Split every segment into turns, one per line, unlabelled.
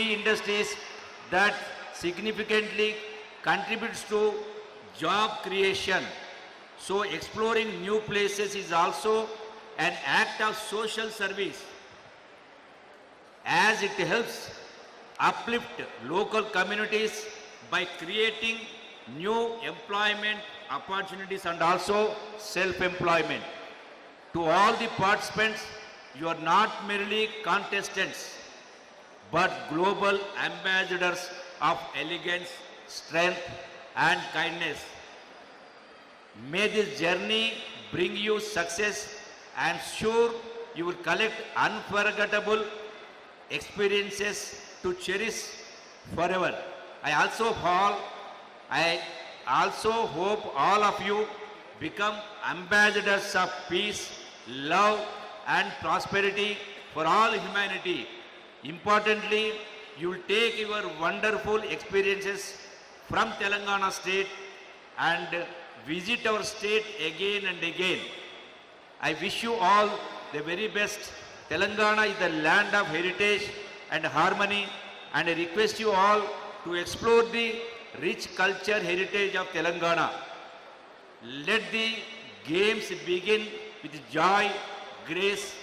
industries that significantly contributes to job creation. So exploring new places is also an act of social service, as it helps uplift local communities by creating new employment opportunities and also self-employment. To all the participants, you are not merely contestants, but global ambassadors of elegance, strength, and kindness. May this journey bring you success, and sure you will collect unforgettable experiences to cherish forever. I also hope all of you become ambassadors of peace, love, and prosperity for all humanity. Importantly, you will take your wonderful experiences from Telangana state and visit our state again and again. I wish you all the very best. Telangana is the land of heritage and harmony, and I request you all to explore the rich culture heritage of Telangana. Let the games begin with joy, grace,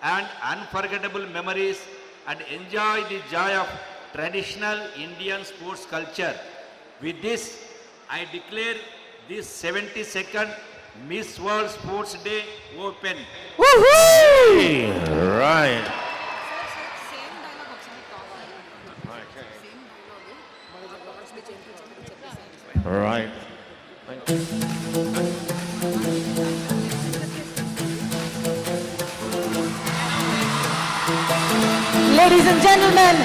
and unforgettable memories, and enjoy the joy of traditional Indian sports culture. With this, I declare this 72nd Miss World Sports Day open.
Woohoo! Right. Right.
Ladies and gentlemen,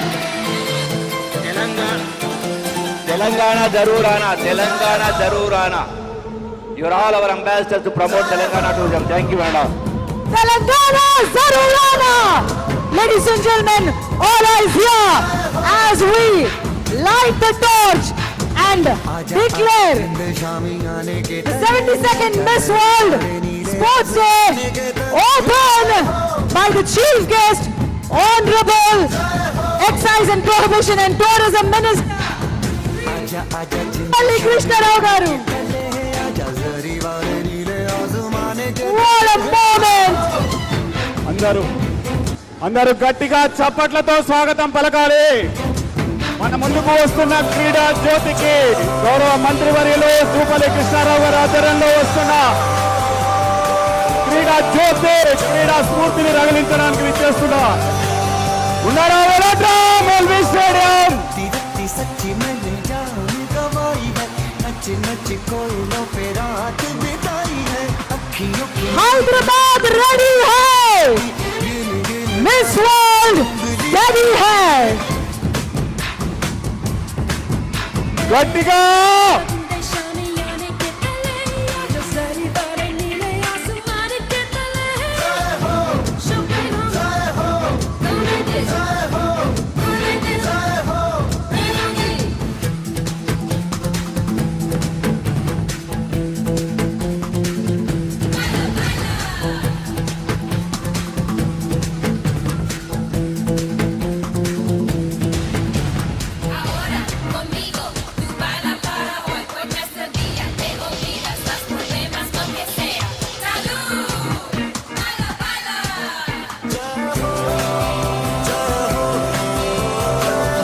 Telangana Darur Aana. You are all our ambassadors to promote Telangana tourism. Thank you, madam.
Telangana Zarurana! Ladies and gentlemen, all eyes here as we light the torch and declare the 72nd Miss World Sports Day open by the Chief Guest, Honorable Excise and Prohibition and Tourism Minister Krishna Rao Garu. What a moment!
అందరూ గట్టిగా చప్పట్లతో స్వాగతం పలకాలి. మన ముందుకు వస్తున్న క్రీడా జ్యోతికి గౌరవ మంత్రివర్యులు జూపల్లి కృష్ణారావు గారి ఆధ్వర్యంలో వస్తున్న క్రీడా జ్యోతి క్రీడా స్ఫూర్తిని రగిలించడానికి విచ్చేస్తున్నా ఉన్నారా maulvi stadium.
Hyderabad ready hai, Miss World ready hai.
గట్టిగా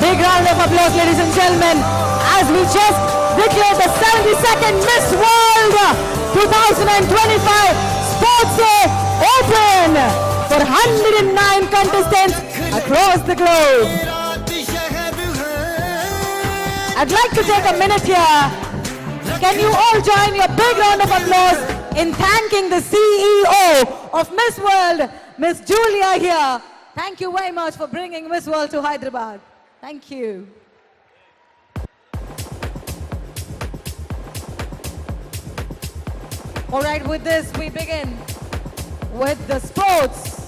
Big round of applause, ladies and gentlemen, as we just declared the 72nd Miss World 2025 Sports Day open for 109 contestants across the globe. I'd like to take a minute here. Can you all join your big round of applause in thanking the CEO of Miss World, Miss Julia here. Thank you very much for bringing Miss World to Hyderabad. Thank you. All right, with this, we begin with the sports.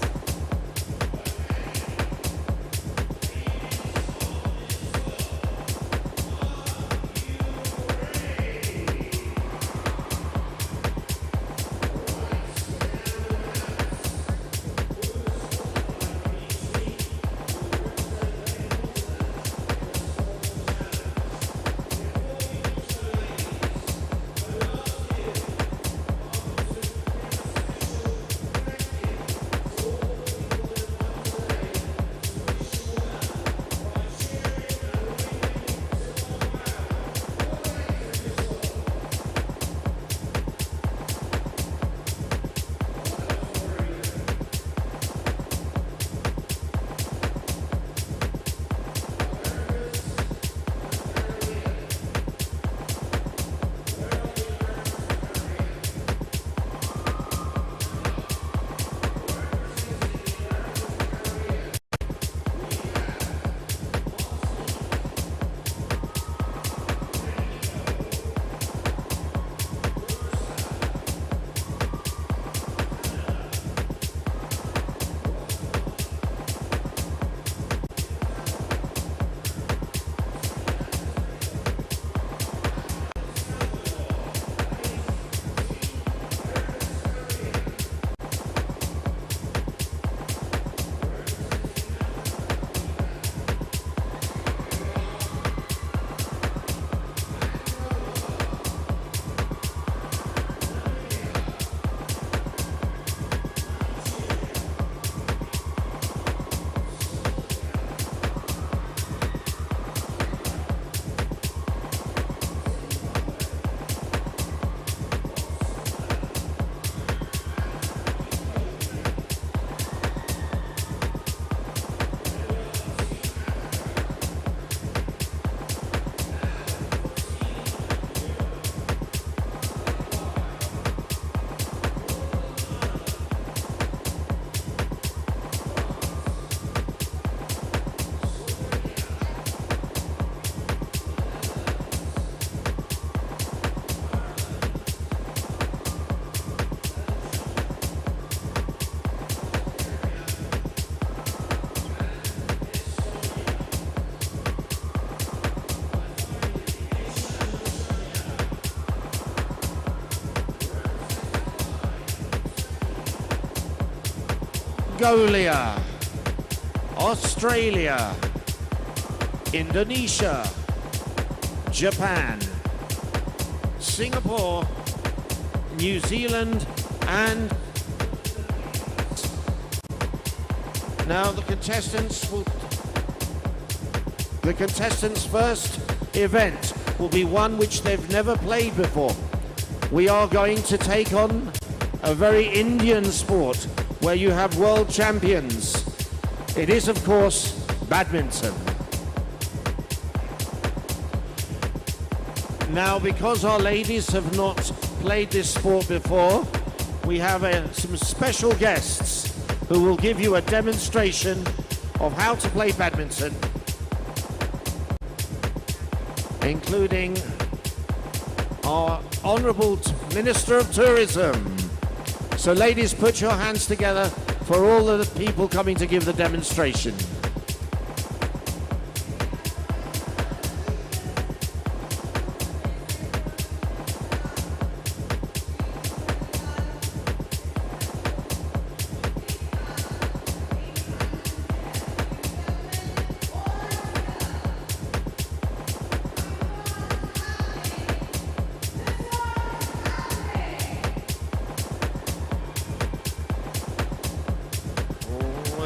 Mongolia, Australia, Indonesia, Japan, Singapore, New Zealand, and now the contestants' first event will be one which they've never played before. We are going to take on a very Indian sport where you have world champions. It is, of course, badminton. Now, because our ladies have not played this sport before, we have some special guests who will give you a demonstration of how to play badminton, including our Honourable Minister of Tourism. So ladies, put your hands together for all of the people coming to give the demonstration.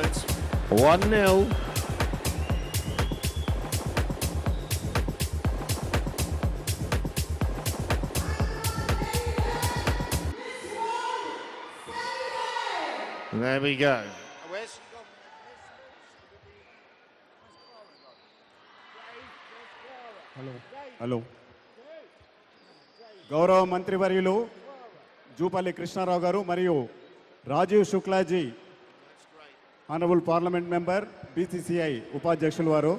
It's 1-0. There we go.
Hello గౌరవ మంత్రివర్యులు జూపల్లి కృష్ణారావు గారు మరియు Rajiv Shuklaji honourable parliament member BCCI ఉపాధ్యక్షులు వారు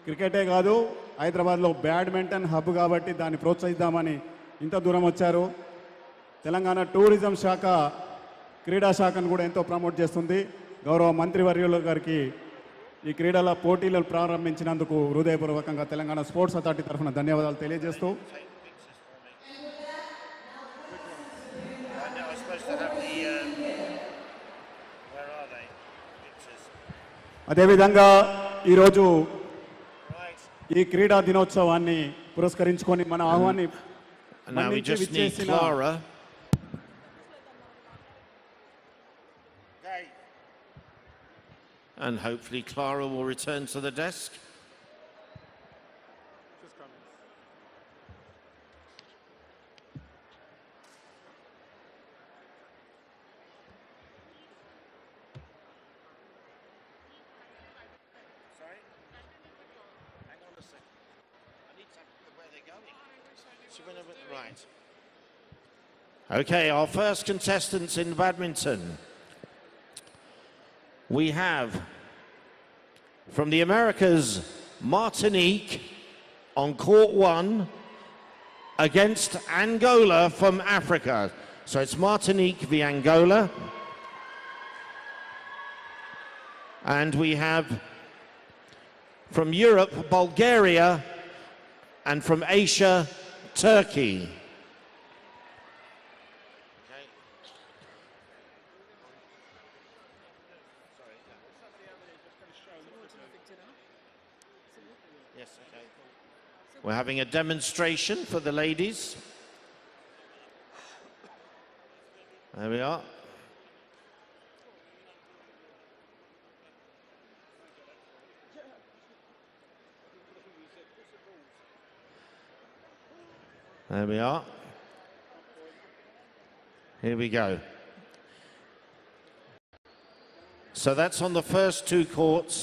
క్రికెటే కాదు హైదరాబాద్లో badminton hub కాబట్టి దాన్ని ప్రోత్సహిద్దామని ఇంత దూరం వచ్చారు. తెలంగాణ టూరిజం శాఖ క్రీడా శాఖను కూడా ఎంతో ప్రమోట్ చేస్తుంది. గౌరవ మంత్రివర్యులు గారికి ఈ క్రీడల పోటీలు ప్రారంభించినందుకు హృదయపూర్వకంగా తెలంగాణ స్పోర్ట్స్ అథారిటీ తరఫున ధన్యవాదాలు తెలియజేస్తూ అదేవిధంగా ఈరోజు ఈ క్రీడా దినోత్సవాన్ని పురస్కరించుకొని మన ఆహ్వాన్ని విచ్చేసిన
and hopefully Clara will return to the desk.
Sorry? Hang on a second. I need to know where they're going.
Right. Okay, our first contestants in badminton. We have from the Americas, Martinique on court 1 against Angola from Africa. So it's Martinique v Angola. And we have from Europe, Bulgaria, and from Asia, Turkey. Yes, okay. We're having a demonstration for the ladies. There we are. There we are. Here we go. So that's on the first two courts.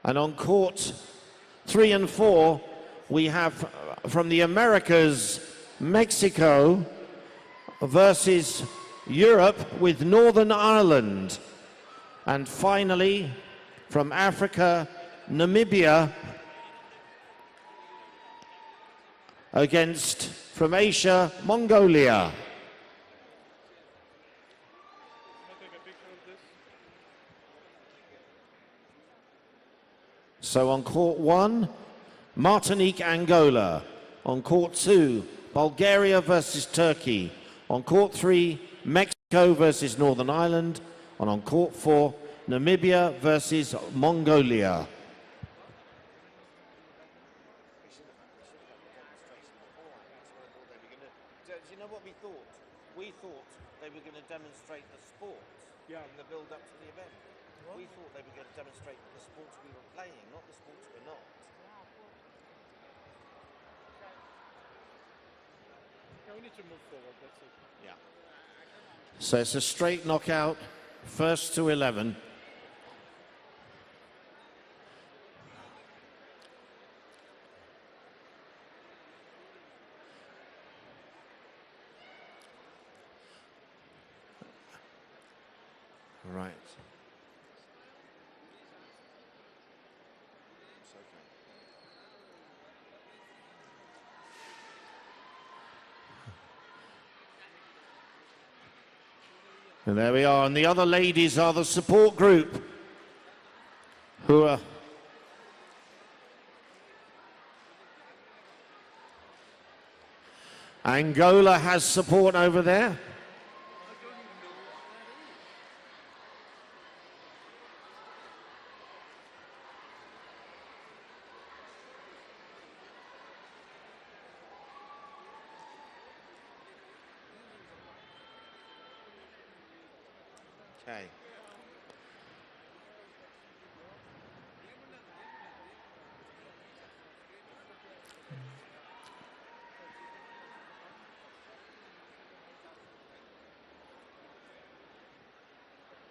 And on court 3 and 4, we have from the Americas, Mexico versus Europe with Northern Ireland. And finally, from Africa, Namibia against, from Asia, Mongolia. So on court 1, Martinique, Angola. On court 2, Bulgaria versus Turkey. On court 3, Mexico versus Northern Ireland. And on court 4, Namibia versus Mongolia.
Do you know what we thought? We thought they were going to demonstrate the sports in the build-up to the event. We thought they were going to demonstrate the sports we were playing, not the sports we're not.
Yeah, we need to move forward, that's it.
Yeah.
So it's a straight knockout, first to 11. Right. And there we are, and the other ladies are the support group who are Angola has support over there.
Okay.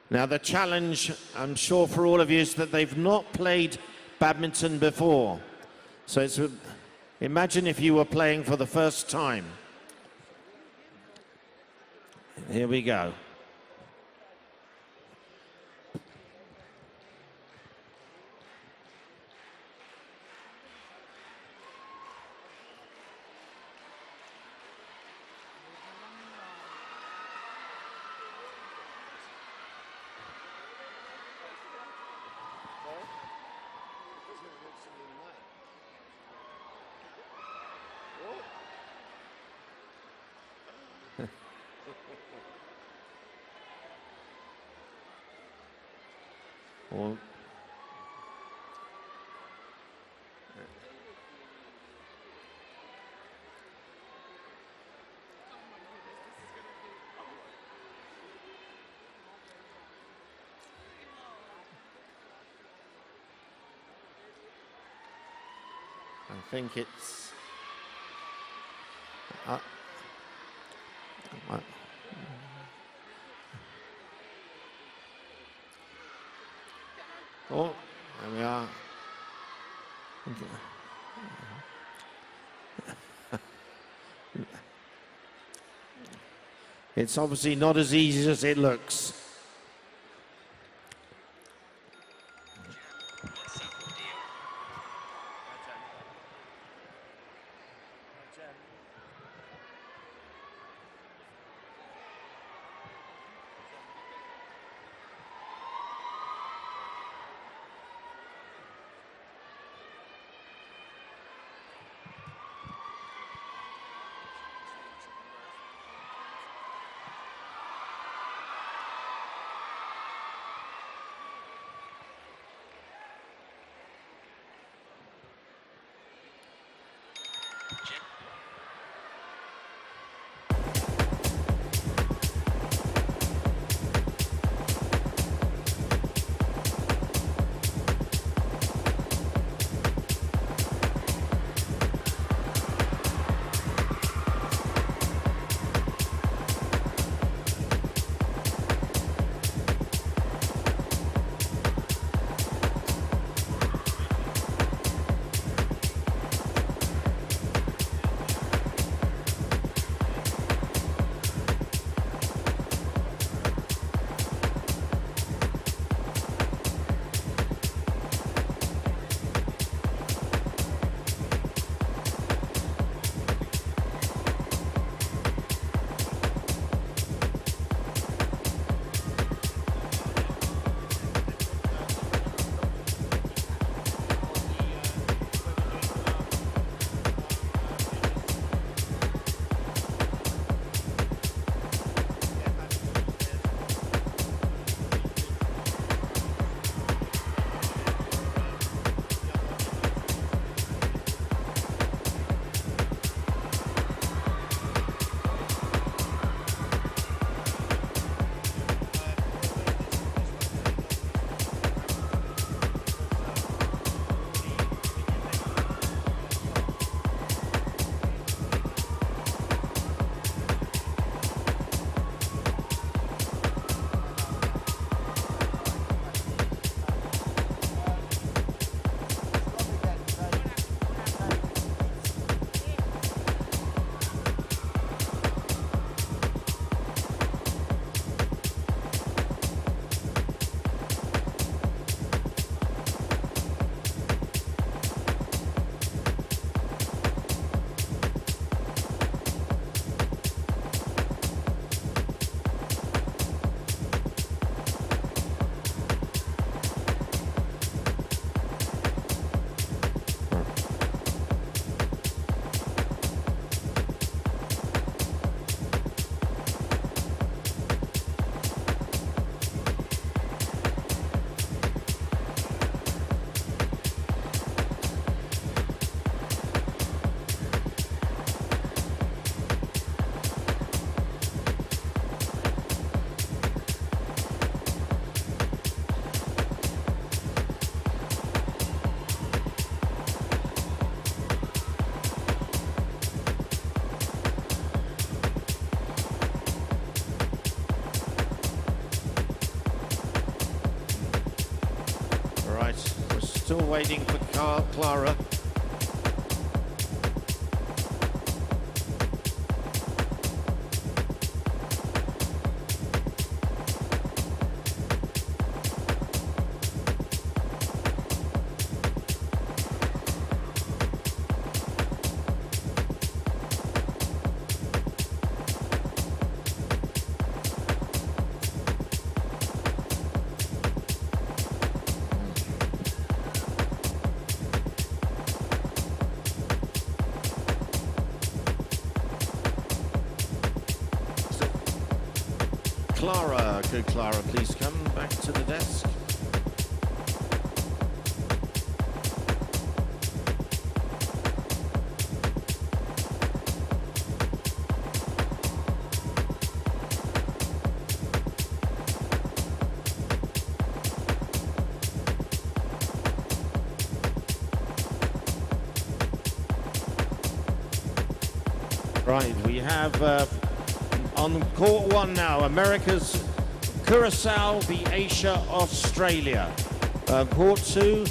Now the challenge, I'm sure for all of you, is that they've not played badminton before. So it's, imagine if you were playing for the first time. Here we go. Well, I think it's oh, there we are. It's obviously not as easy as it looks. Right, we're still waiting for Clara. Clara, could Clara please come back to the desk? Right, we have on court one now, America's Curacao v Asia, Australia. Court two,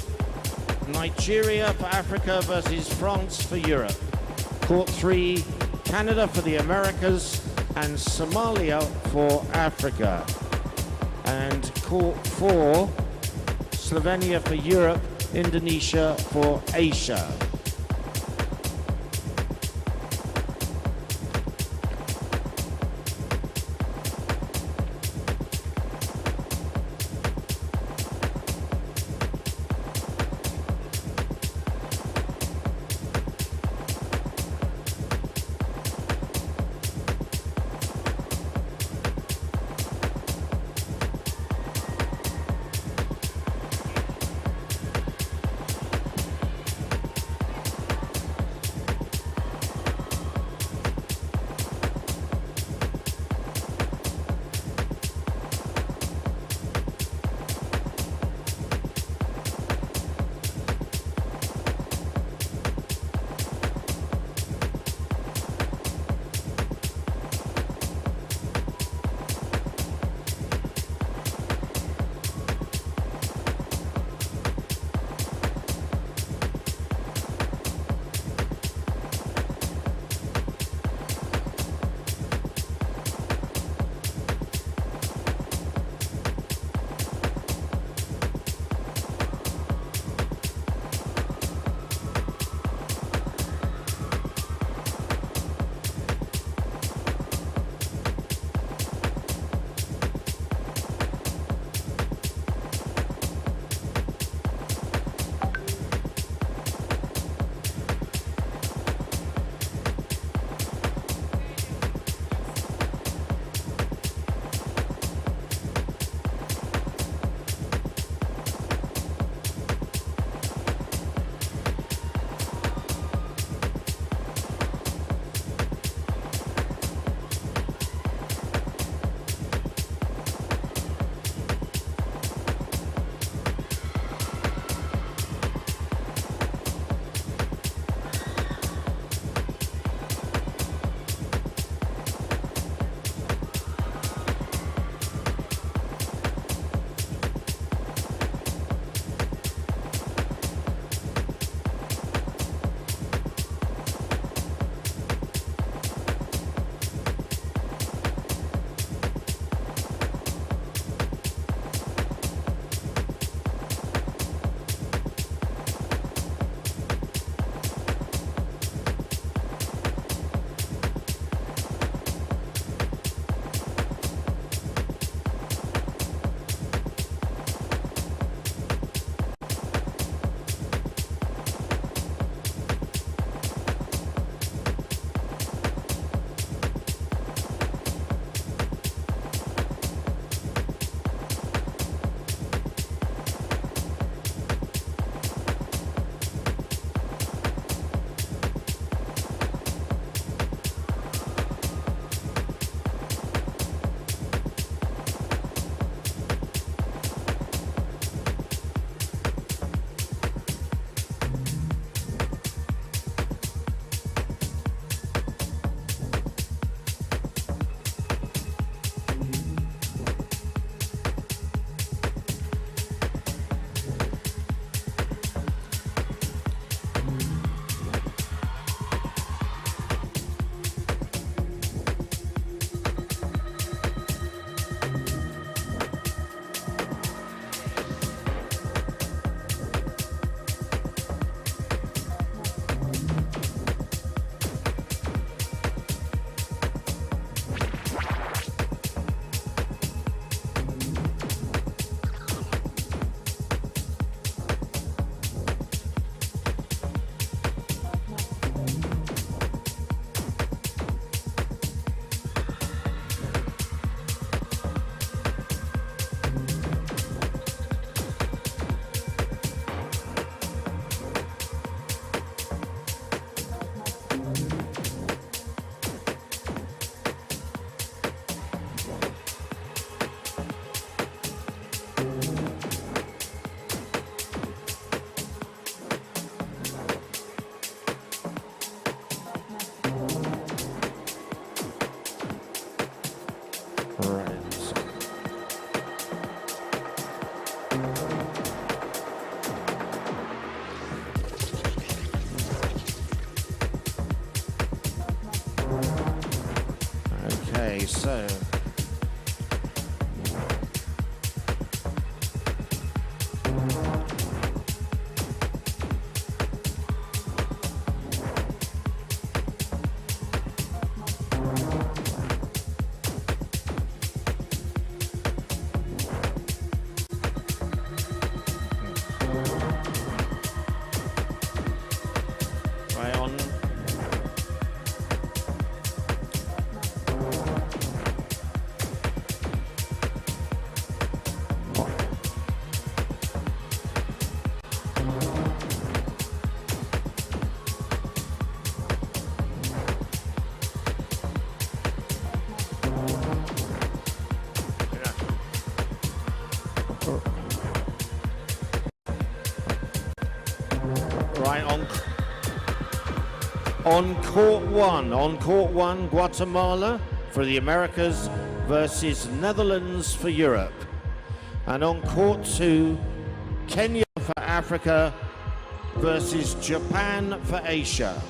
Nigeria for Africa versus France for Europe. Court three, Canada for the Americas and Somalia for Africa. And court four, Slovenia for Europe, Indonesia for Asia. So right on. Right on court one, Guatemala for the Americas versus Netherlands for Europe. And on court two, Kenya for Africa versus Japan for Asia.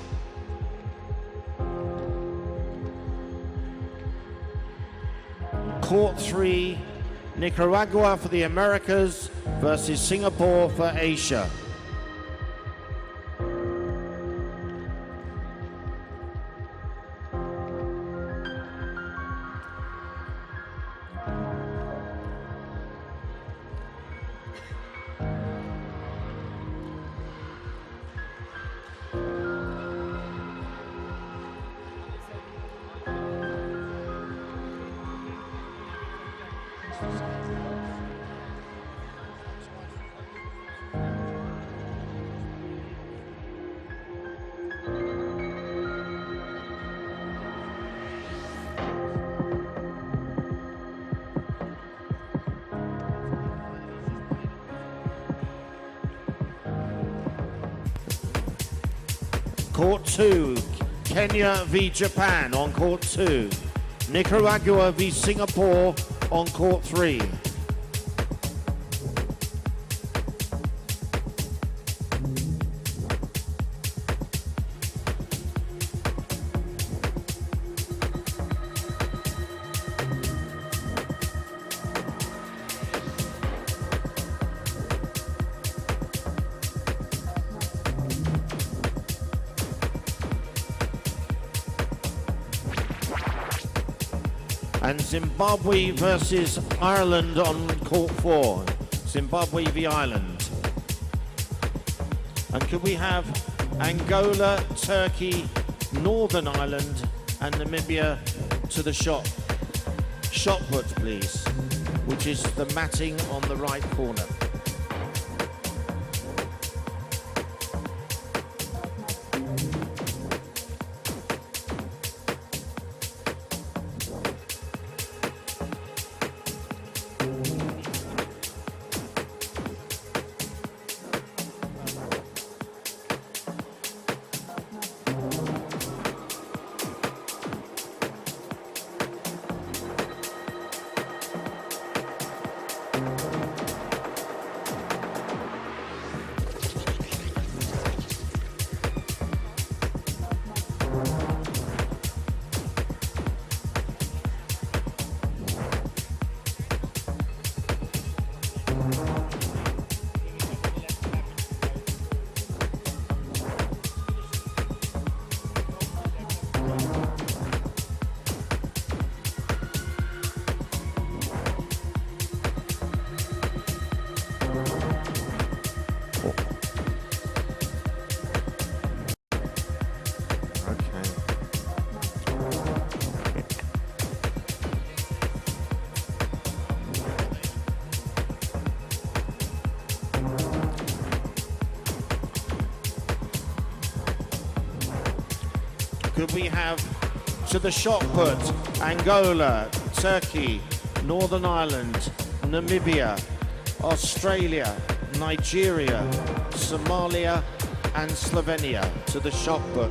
Court three, Nicaragua for the Americas versus Singapore for Asia. Court two, Kenya v Japan on court two. Nicaragua v Singapore on court three. And Zimbabwe versus Ireland on court four. Zimbabwe v Ireland. And could we have Angola, Turkey, Northern Ireland and Namibia to the shot put, please, which is the matting on the right corner. Could we have to the shot put Angola, Turkey, Northern Ireland, Namibia, Australia, Nigeria, Somalia and Slovenia to the shot put.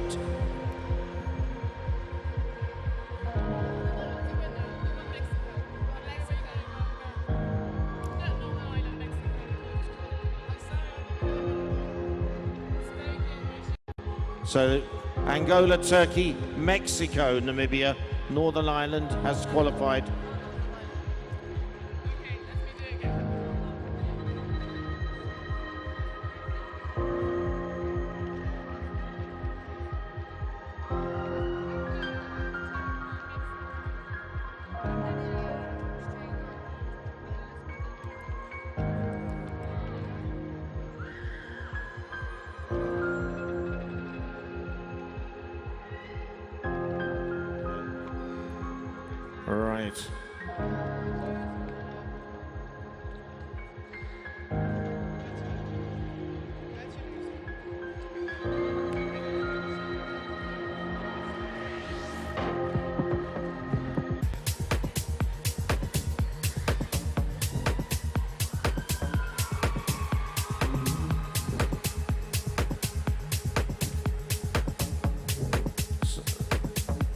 So Angola, Turkey, Mexico, Namibia, Northern Ireland has qualified. Right.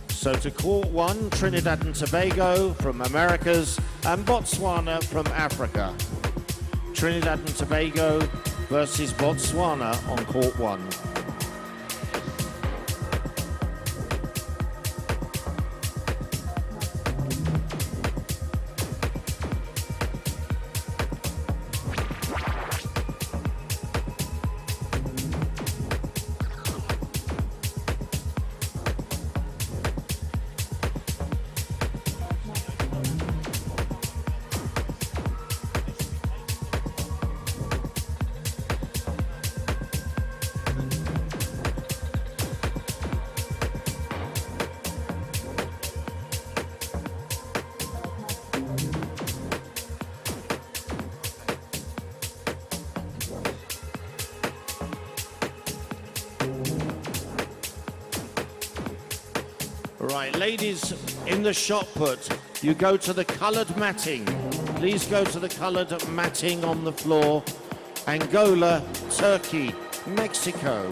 So to court one, Trinidad and Tobago from Americas and Botswana from Africa. Trinidad and Tobago versus Botswana on court one. Right, ladies in the shot put, you go to the coloured matting. Please go to the coloured matting on the floor. Angola, Turkey, Mexico,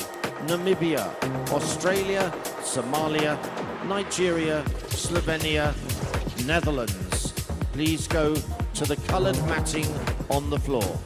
Namibia, Australia, Somalia, Nigeria, Slovenia, Netherlands. Please go to the coloured matting on the floor.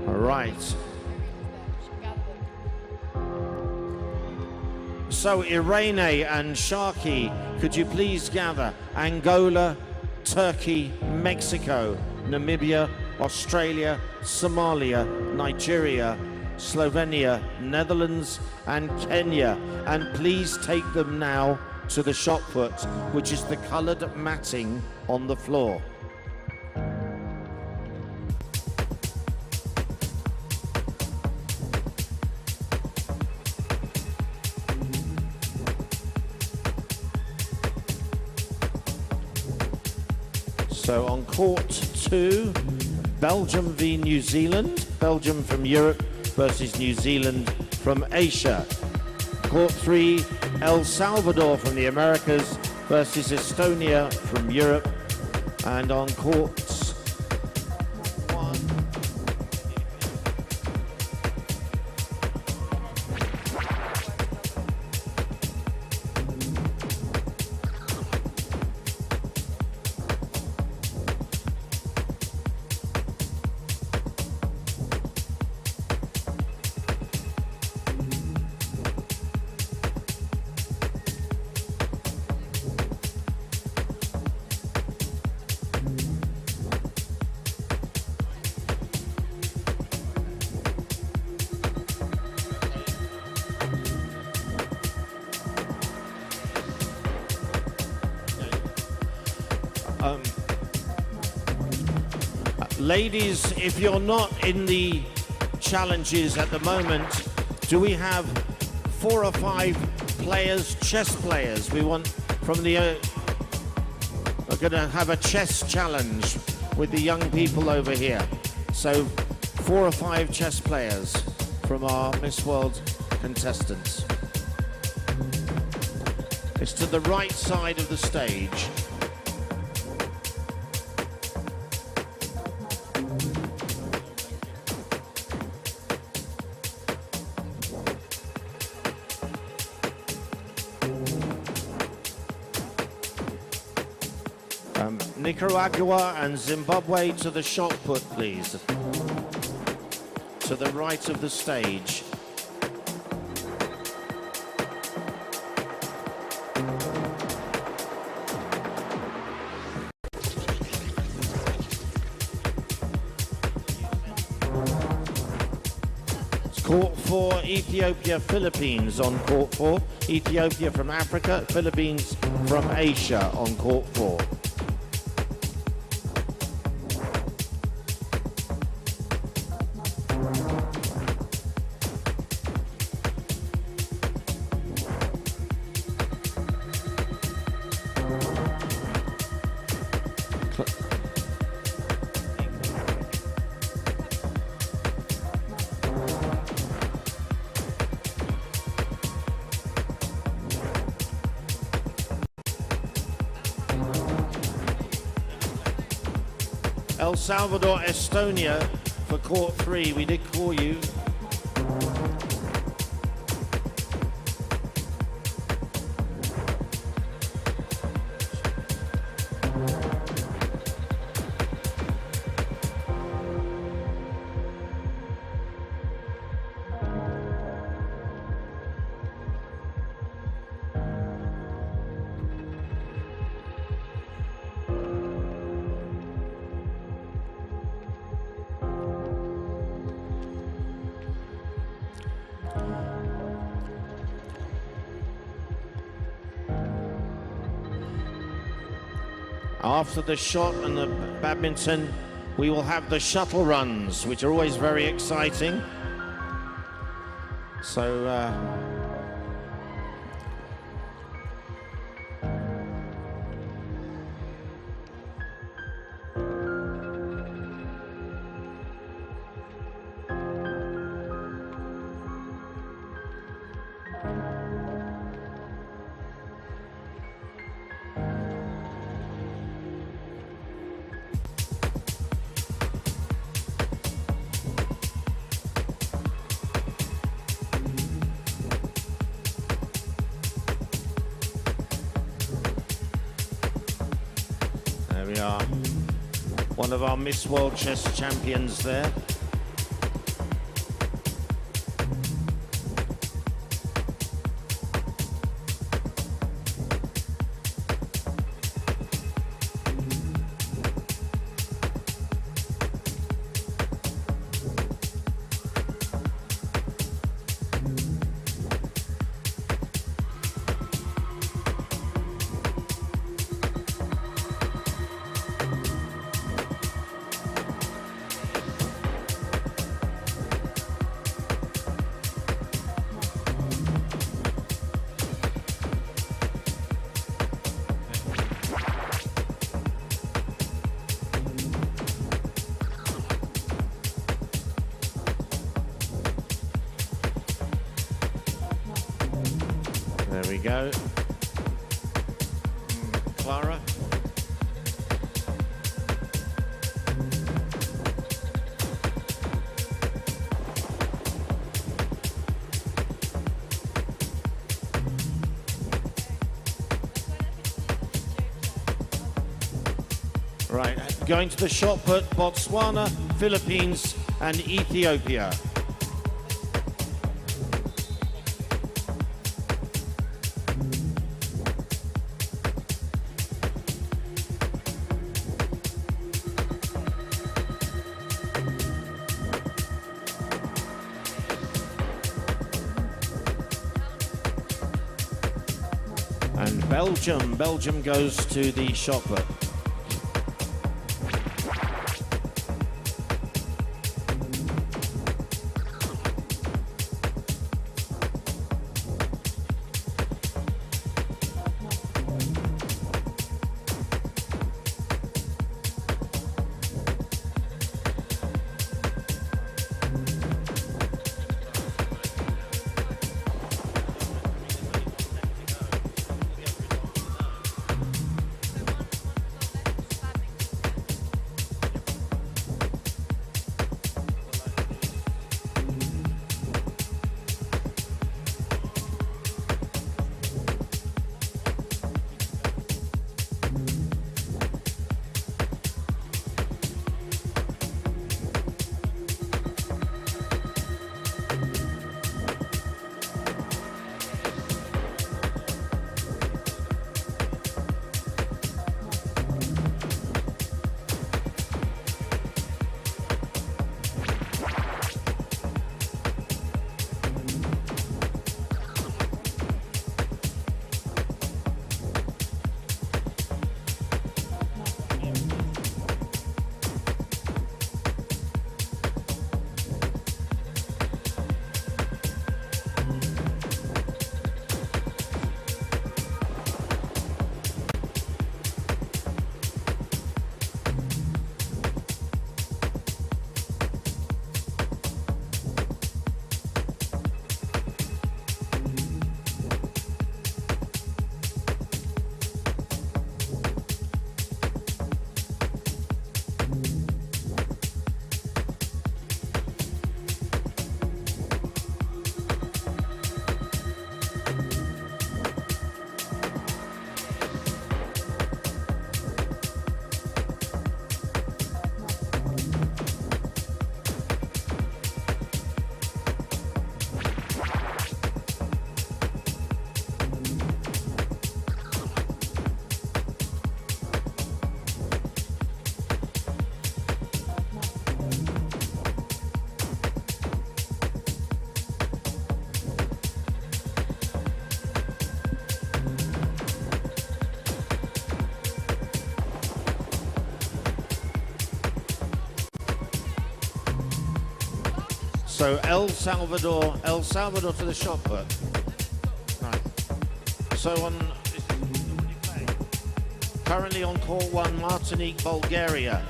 Right. So Irene and Sharky, could you please gather? Angola, Turkey, Mexico, Namibia, Australia, Somalia, Nigeria, Slovenia, Netherlands and Kenya. And please take them now to the shot put, which is the coloured matting on the floor. So on court two, Belgium v New Zealand. Belgium from Europe versus New Zealand from Asia. Court three, El Salvador from the Americas versus Estonia from Europe. And on courts one, Ladies, if you're not in the challenges at the moment, do we have 4 or 5 players, chess players? We want from the... we're going to have a chess challenge with the young people over here. So 4 or 5 chess players from our Miss World contestants. It's to the right side of the stage. Nicaragua and Zimbabwe to the shot put, please. To the right of the stage. It's court 4, Ethiopia, Philippines on court 4. Ethiopia from Africa, Philippines from Asia on court 4. El Salvador, Estonia for court 3. We did call you. After the shot and the badminton, we will have the shuttle runs, which are always very exciting. So, there we are. One of our Miss World Chess champions there. There we go. Clara. Right, going to the shot put, Botswana, Philippines and Ethiopia. And Belgium goes to the shot put. So El Salvador to the shot put. Right. So currently on court 1, Martinique, Bulgaria.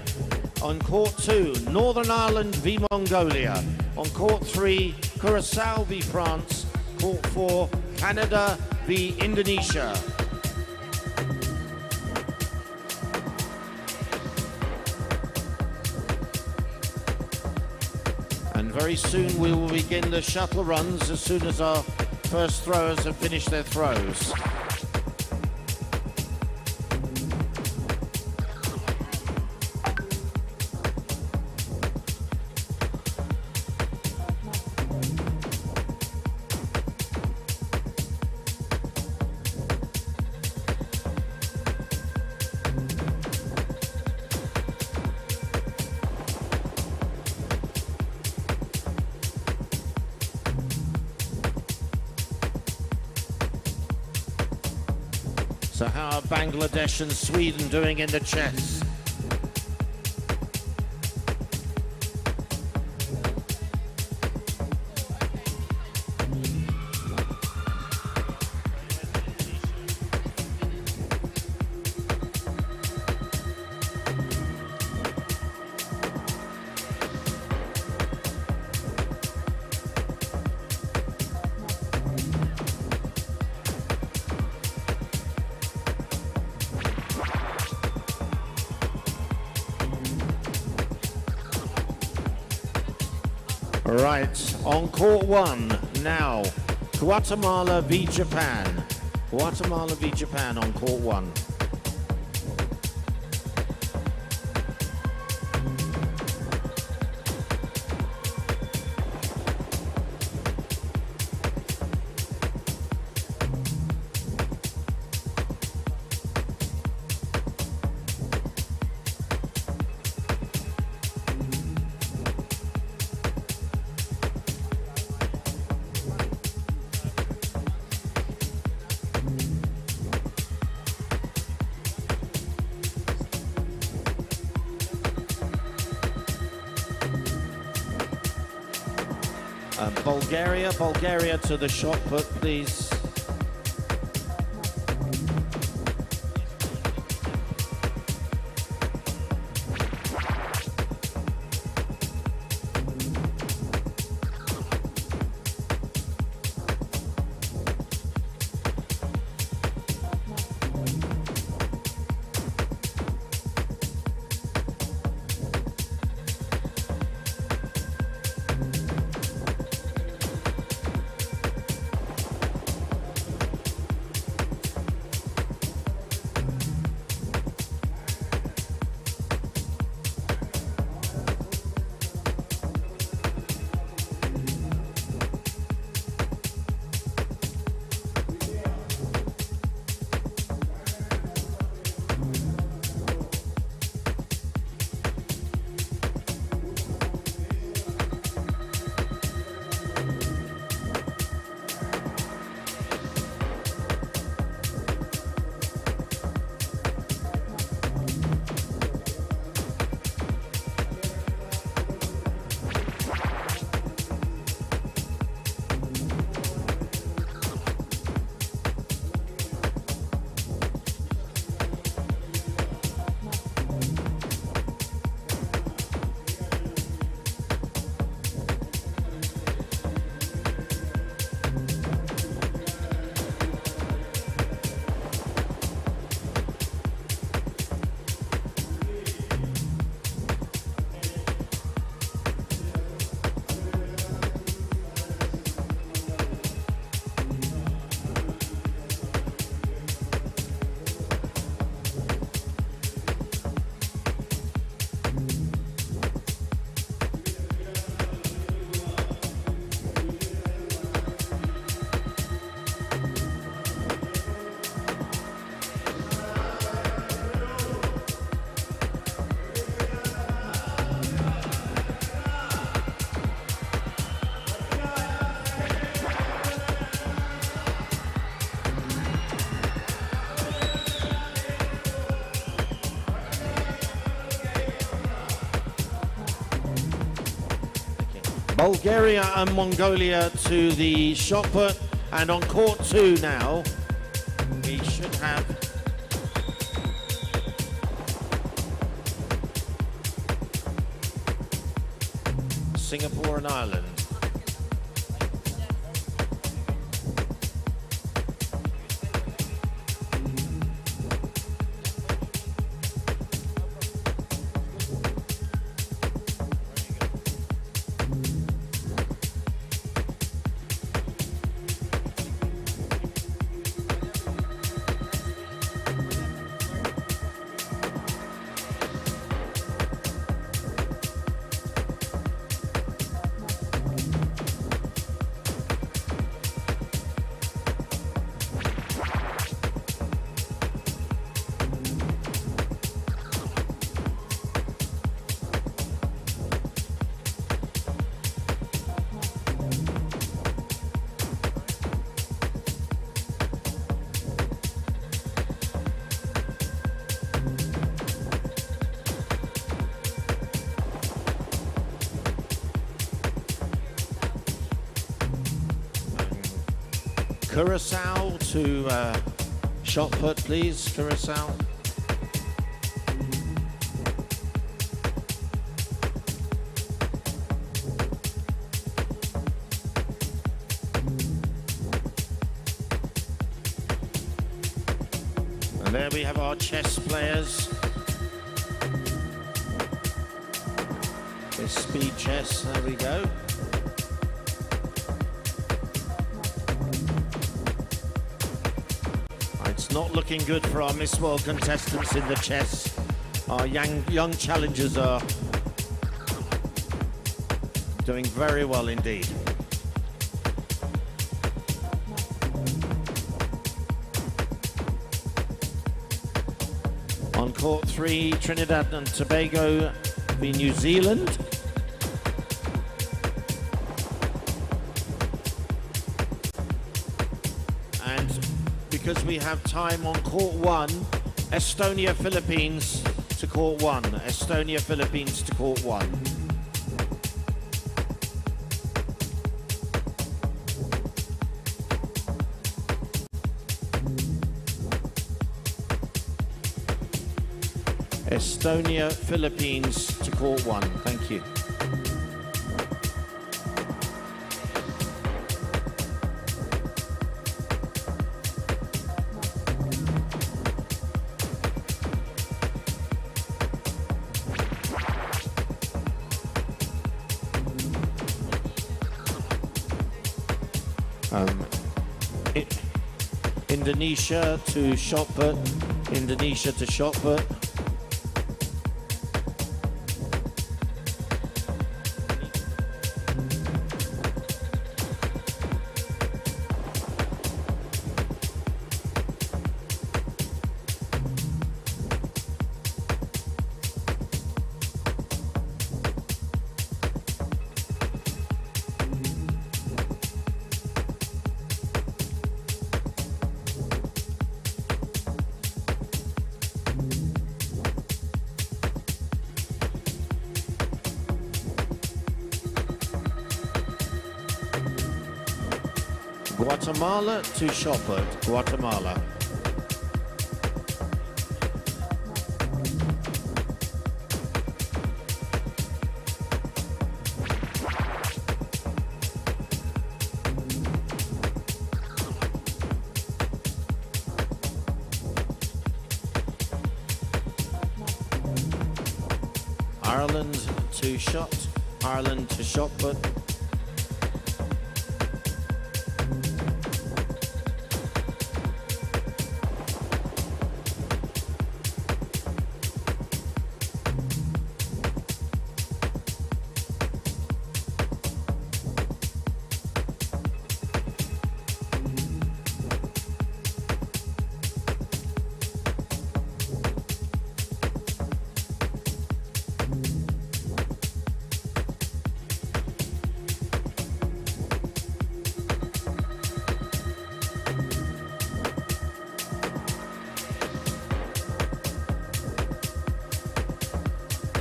On court 2, Northern Ireland v Mongolia. On court 3, Curacao v France. Court 4, Canada v Indonesia. And very soon we will begin the shuttle runs as soon as our first throwers have finished their throws. So how are Bangladesh and Sweden doing in the chess? Right, on court 1 now, Guatemala v Japan. Guatemala v Japan on court 1. Bulgaria to the shot put, please. Bulgaria and Mongolia to the shot put, and on court 2 now, we should have Singapore and Ireland. Curacao to shot put, please, Curacao. And there we have our chess players. This speed chess, there we go. Not looking good for our Miss World contestants in the chess. Our young challengers are doing very well indeed. On court 3, Trinidad and Tobago v New Zealand. Because we have time on court 1, Estonia, Philippines to court 1. Estonia, Philippines to court 1. Estonia, Philippines to court 1. Thank you. Indonesia to shot put, Indonesia to shot put. Guatemala to shot put, Guatemala. Ireland to shot, Ireland to shot put.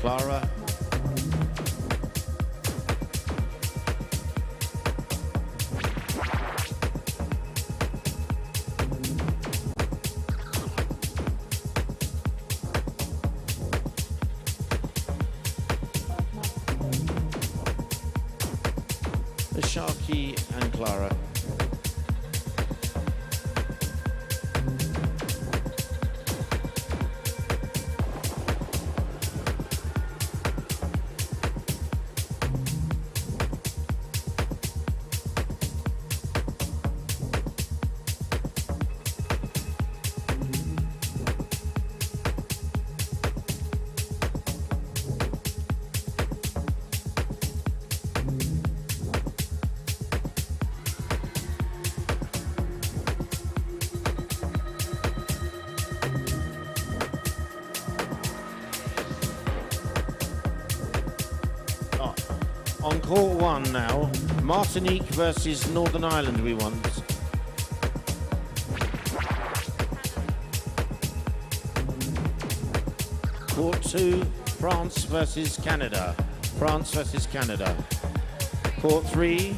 Clara. Vicky and Clara. On court one now, Martinique versus Northern Ireland we want. Court two, France versus Canada. France versus Canada. Court three,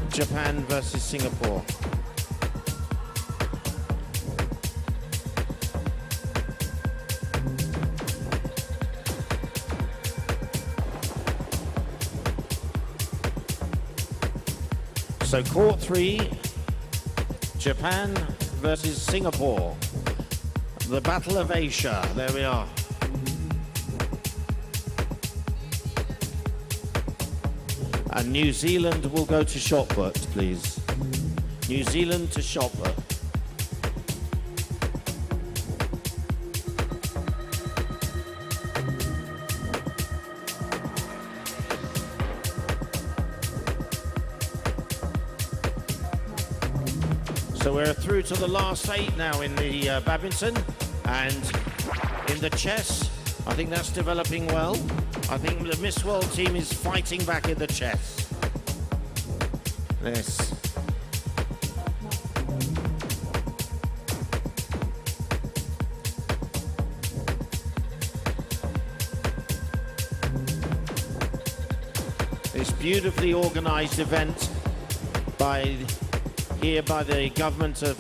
Japan versus Singapore. So court three, Japan versus Singapore. The Battle of Asia, there we are. And New Zealand will go to shot put, please. New Zealand to shot put. So we're through to the last 8 now in the badminton, and in the chess, I think that's developing well. I think the Miss World team is fighting back in the chess. This. This beautifully organised event by the government of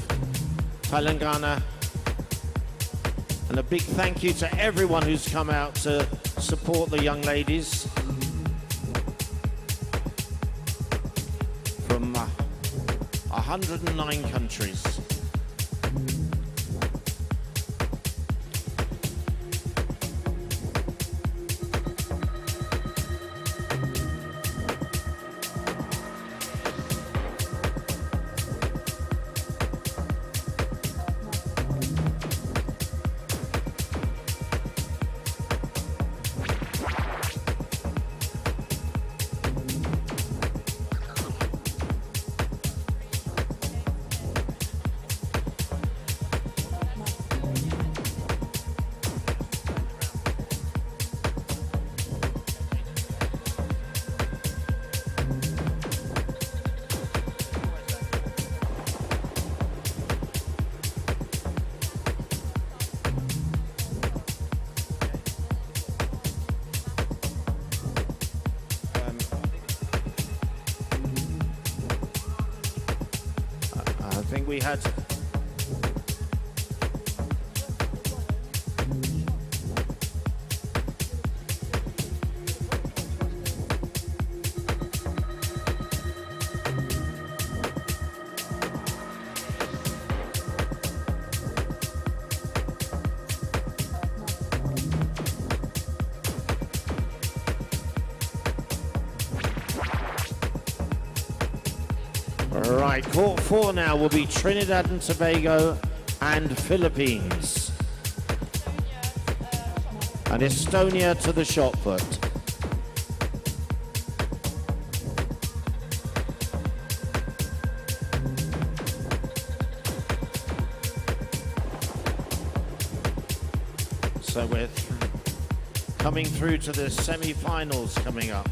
Telangana, and a big thank you to everyone who's come out to support the young ladies from 109 countries. We had right, court 4 now will be Trinidad and Tobago and Philippines. And Estonia to the shot put. So we're coming through to the semi-finals coming up.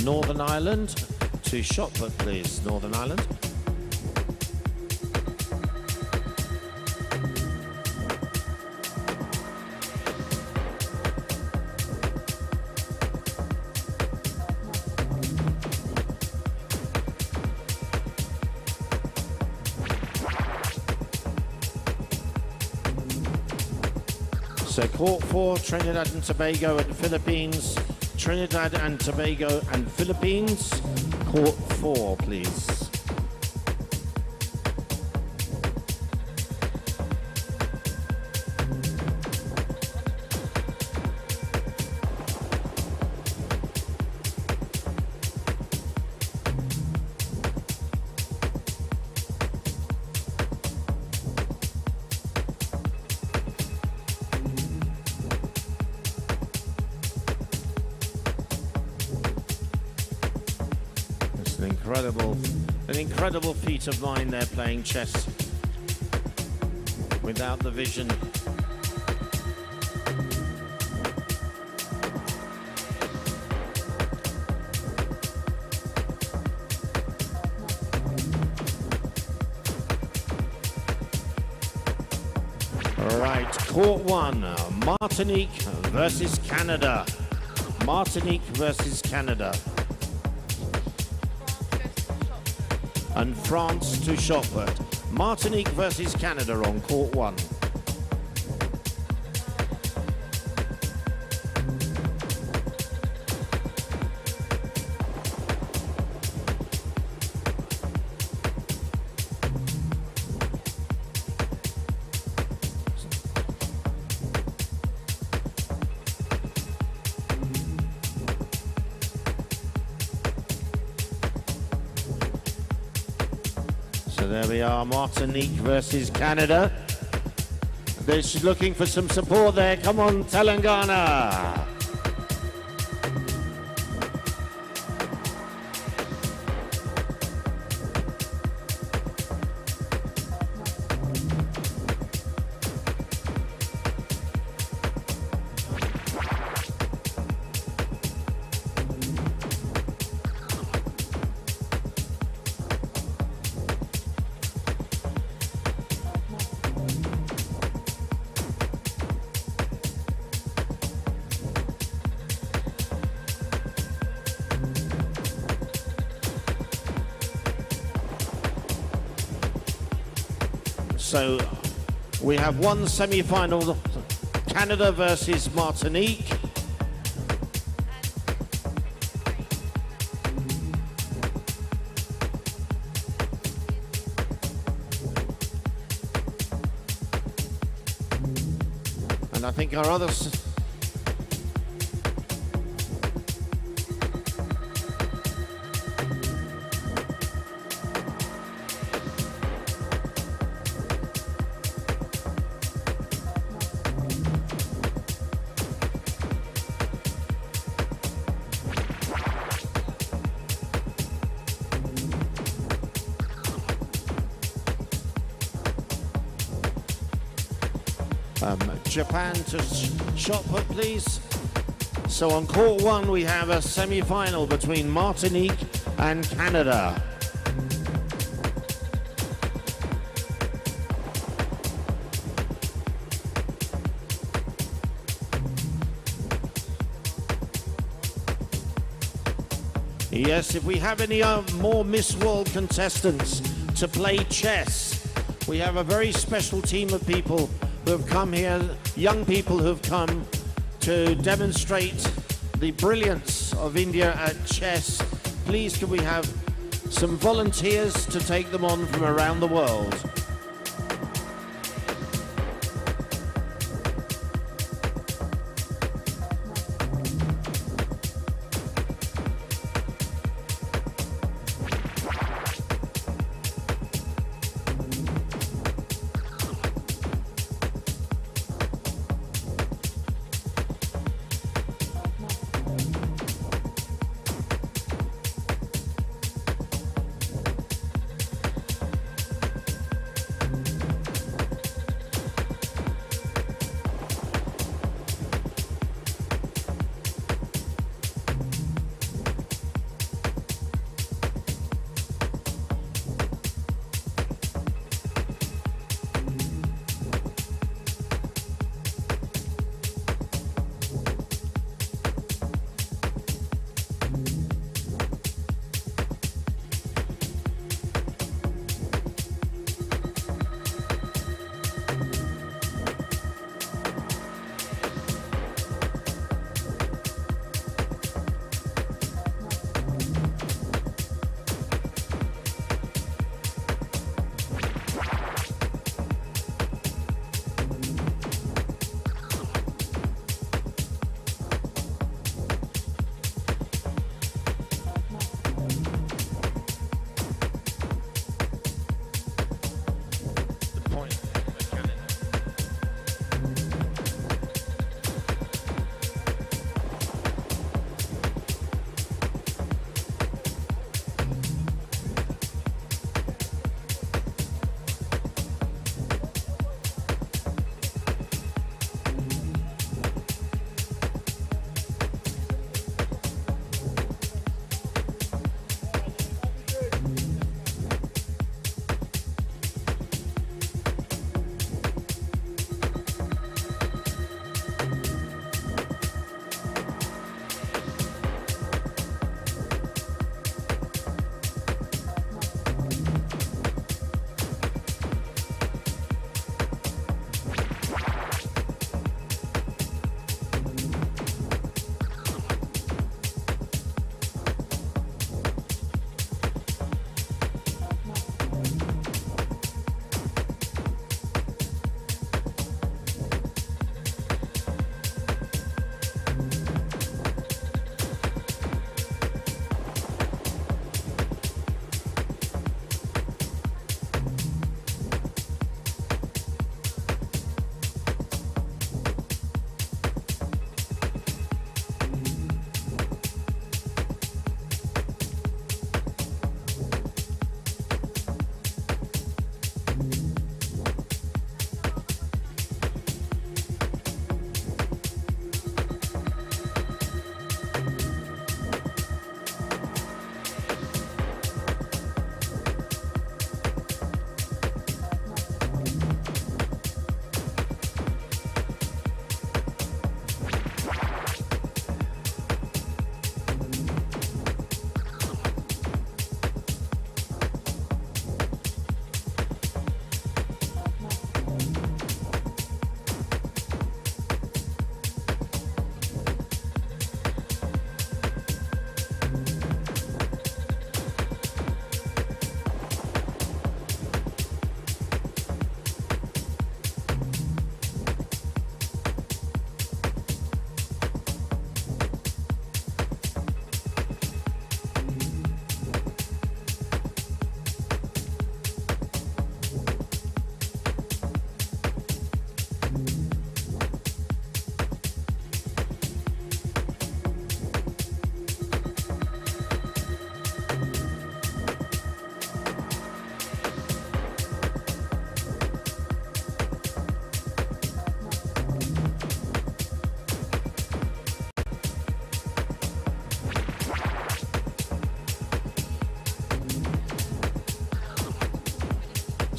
Northern Ireland to shot put, please. Northern Ireland. So court 4, Trinidad and Tobago and Philippines. Trinidad and Tobago and Philippines. Court 4, please. An incredible feat of mind there, playing chess without the vision. All right, court 1, Martinique versus Canada. Martinique versus Canada. And France to Shotford. Martinique versus Canada on court 1. So there we are, Martinique versus Canada. They're looking for some support there. Come on, Telangana. So we have one semi-final, Canada versus Martinique. And I think our other Japan to shot put, please. So on court 1 we have a semi-final between Martinique and Canada. Yes, if we have any more Miss World contestants to play chess, we have a very special team of people who have come here, young people who have come to demonstrate the brilliance of India at chess. Please can we have some volunteers to take them on from around the world?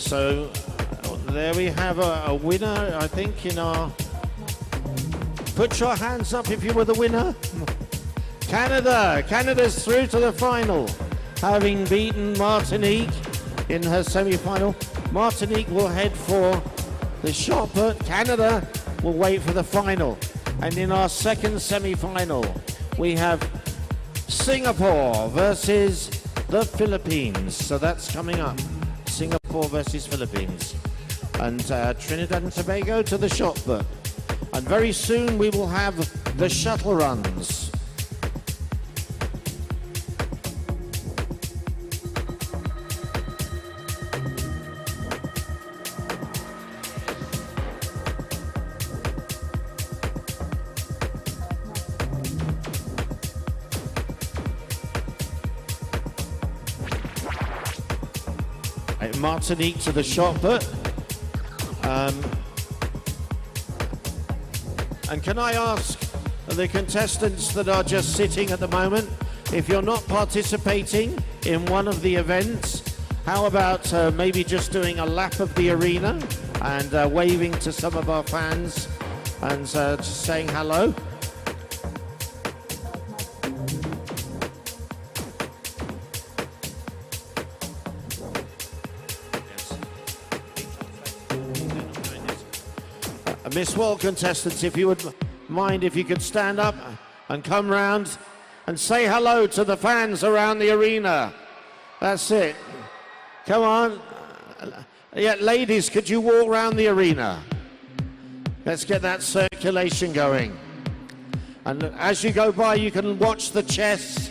So there we have a winner, I think, in our... Put your hands up if you were the winner. Canada. Canada's through to the final, having beaten Martinique in her semi-final. Martinique will head for the shot put. Canada will wait for the final. And in our second semi-final, we have Singapore versus the Philippines. So that's coming up. Singapore versus Philippines. And Trinidad and Tobago to the shot put. And very soon we will have the shuttle runs. Martinique to the shot put. And can I ask the contestants that are just sitting at the moment, if you're not participating in one of the events, how about maybe just doing a lap of the arena and waving to some of our fans and just saying hello? Miss World contestants, if you would mind, if you could stand up and come round and say hello to the fans around the arena. That's it. Come on. Yeah, ladies, could you walk around the arena? Let's get that circulation going. And as you go by, you can watch the chess.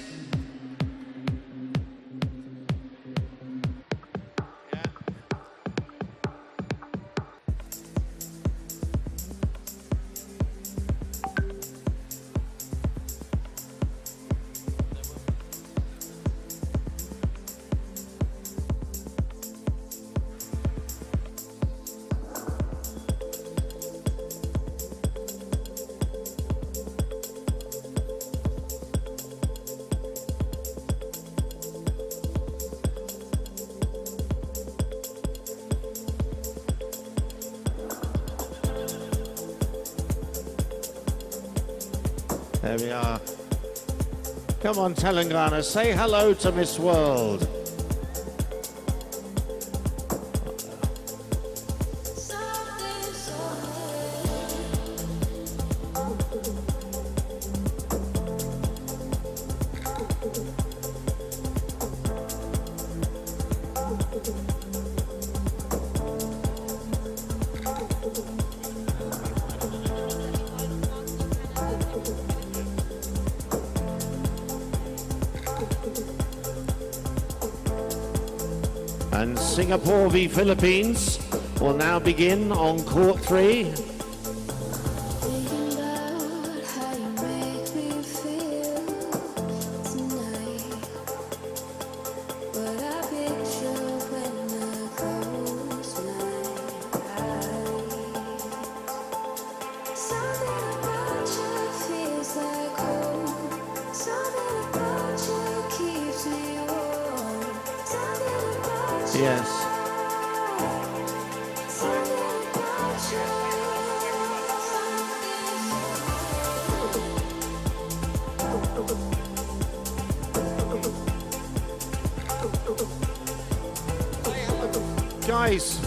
There we are. Come on, Telangana, say hello to Miss World. And Singapore v Philippines will now begin on court 3. Yes. Guys,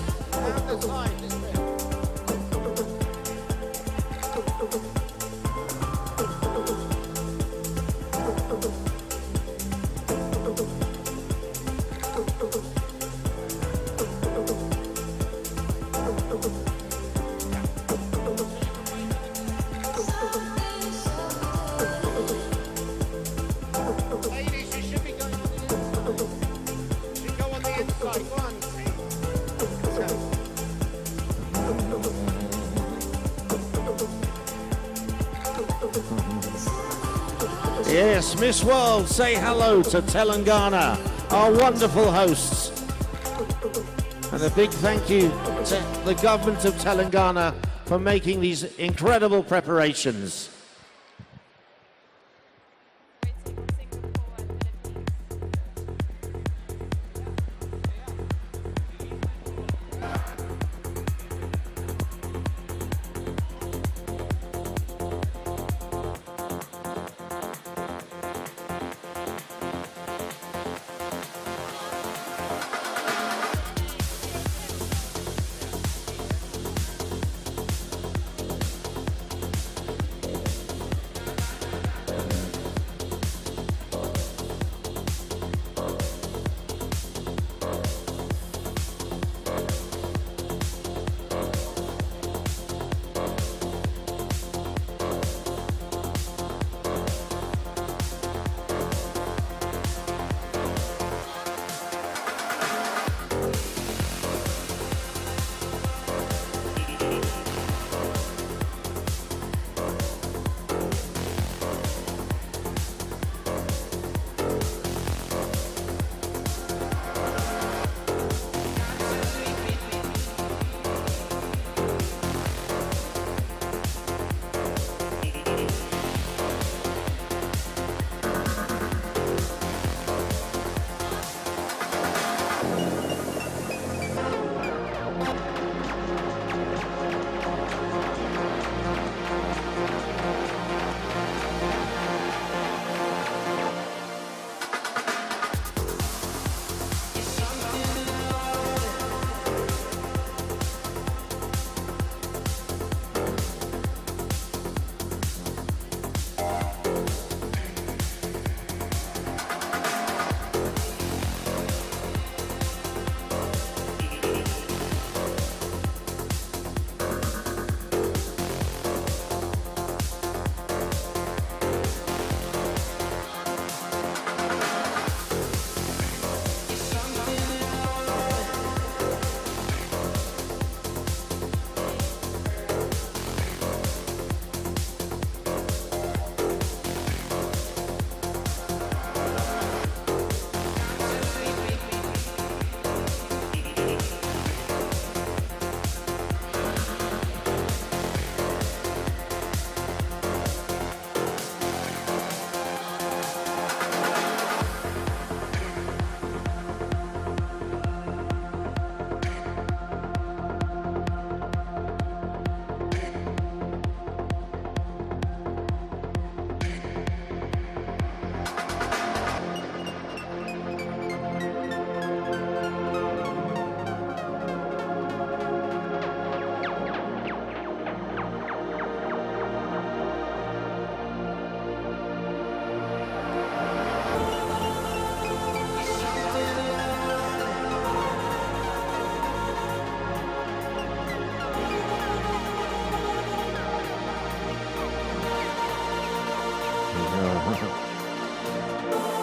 yes, Miss World, say hello to Telangana, our wonderful hosts. And a big thank you to the government of Telangana for making these incredible preparations.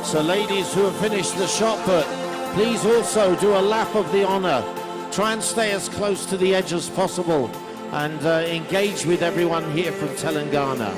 So ladies who have finished the shot put, please also do a lap of the honour. Try and stay as close to the edge as possible and engage with everyone here from Telangana.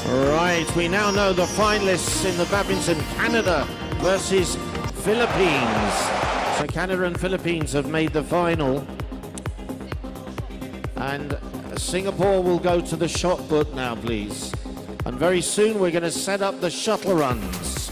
Right, we now know the finalists in the badminton, Canada versus Philippines. So Canada and Philippines have made the final. And Singapore will go to the shot put now, please. And very soon we're going to set up the shuttle runs.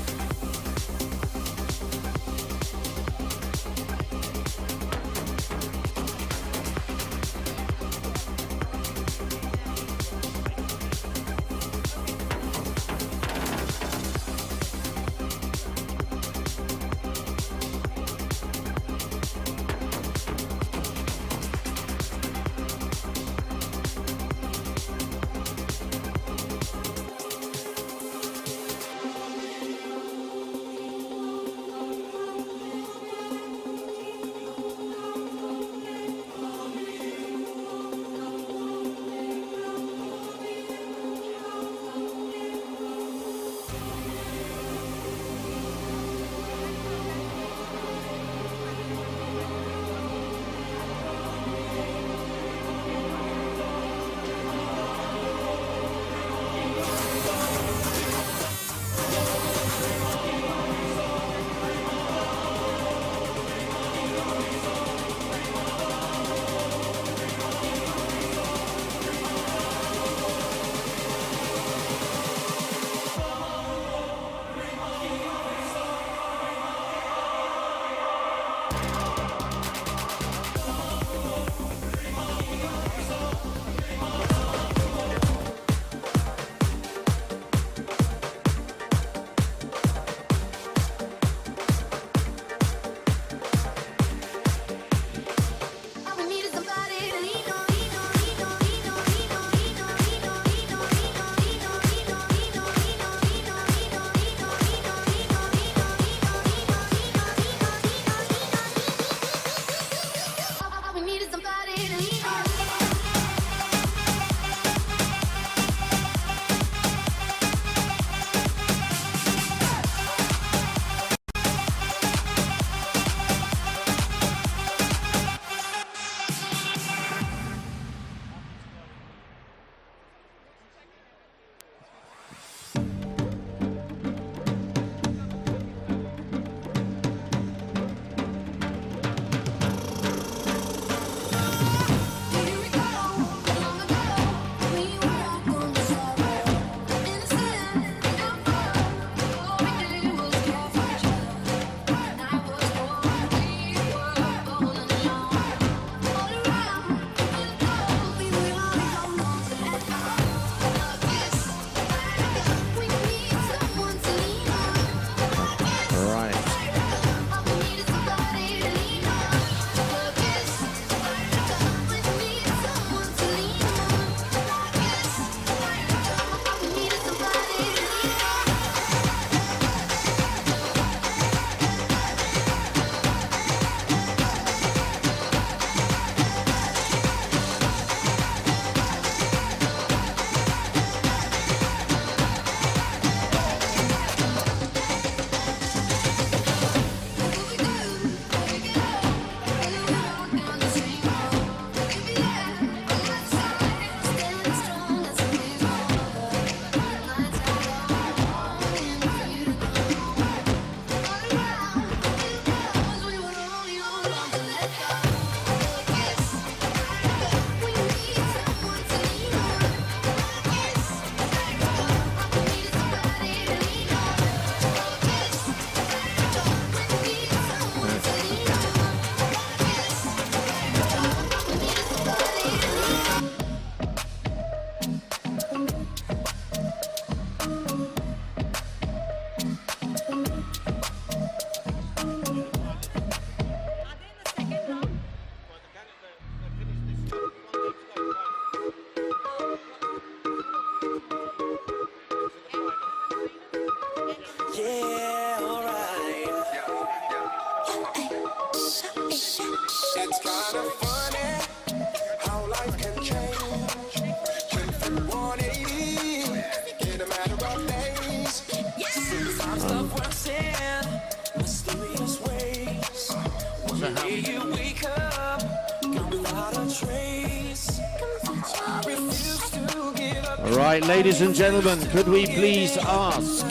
Right, ladies and gentlemen, could we please ask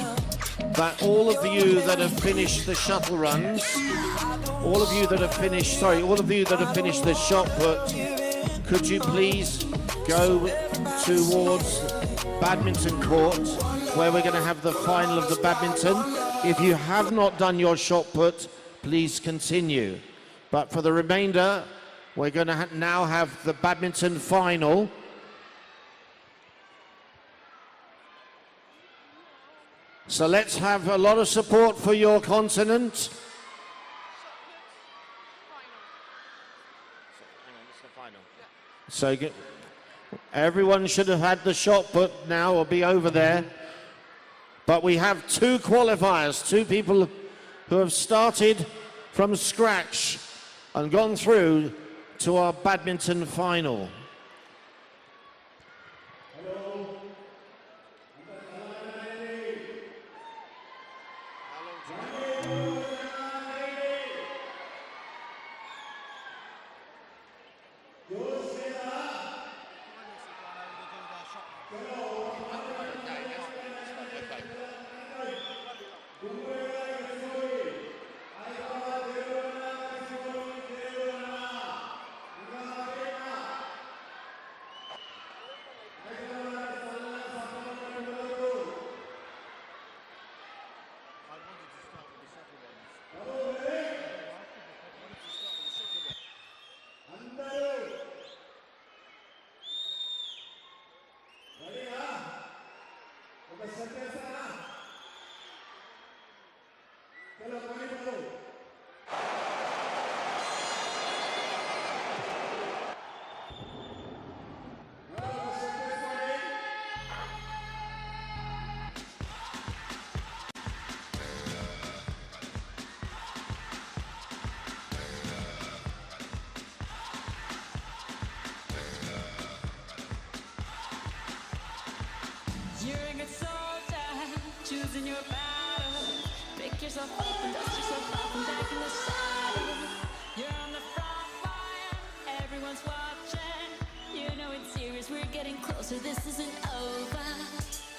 that all of you that have finished the shuttle runs, all of you that have finished the shot put, could you please go towards badminton court where we're going to have the final of the badminton. If you have not done your shot put, please continue. But for the remainder, we're going to now have the badminton final. So let's have a lot of support for your continent. So everyone should have had the shot put now or be over there. But we have two qualifiers, two people who have started from scratch and gone through to our badminton final.
You're a good soldier, choosing your battle. Pick yourself up and dust yourself off and back in the saddle. You're on the front line, everyone's watching. You know it's serious, we're getting closer, this isn't over.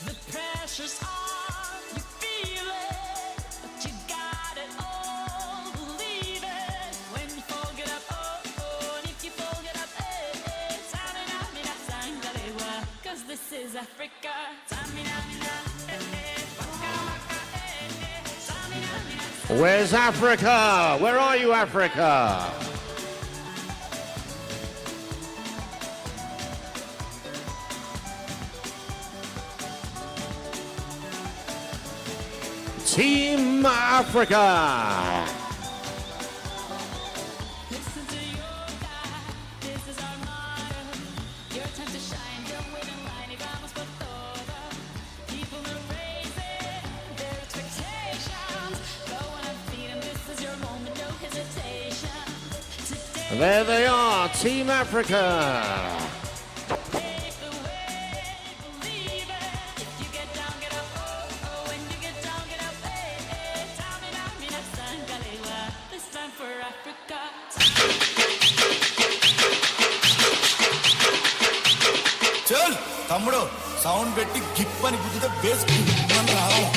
The pressure's on, you feel it, but you got it all, believe it. When you fall, get up, oh, oh, and if you fall, get up, eh, eh. Tamina, sangalewa, 'cause this is Africa.
Where's Africa? Where are you, Africa? Team Africa.
Listen to your God, this is our motto. Your time to shine, don't wait in line, y vamos por todo. People are raising their expectations. Go on and feed them, this is your moment, no hesitation. Today,
There they are, Team Africa.
pave the way, believe it. If you get down, get up, oh, oh. When you get down, get up, eh, eh. Tamina, sangalewa, this time for Africa.
చల్ తమ్ముడు sound పెట్టి gib అని గుద్దితే base అని రావాలి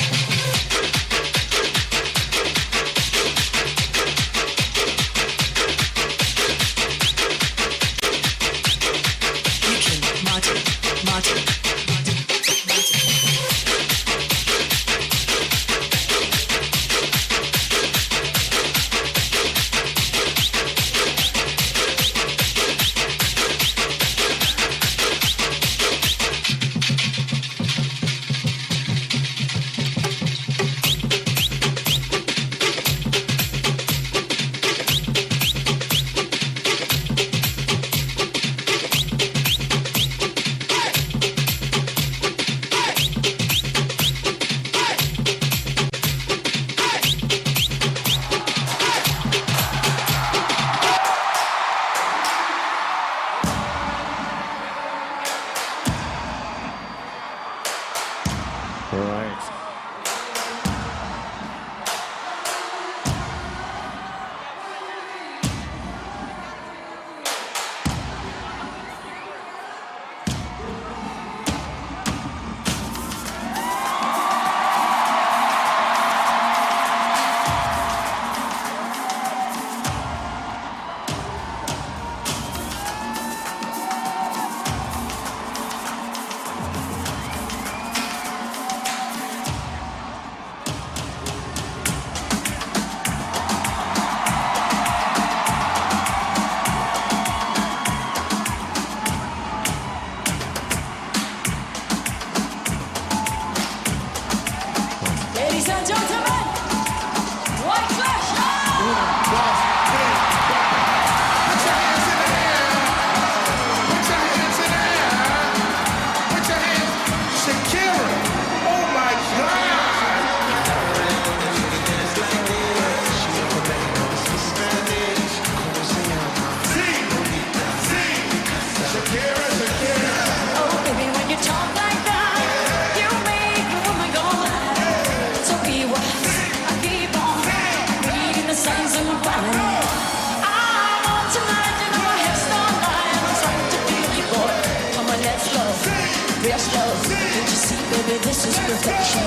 slow. Can't you see, baby, this is perfection.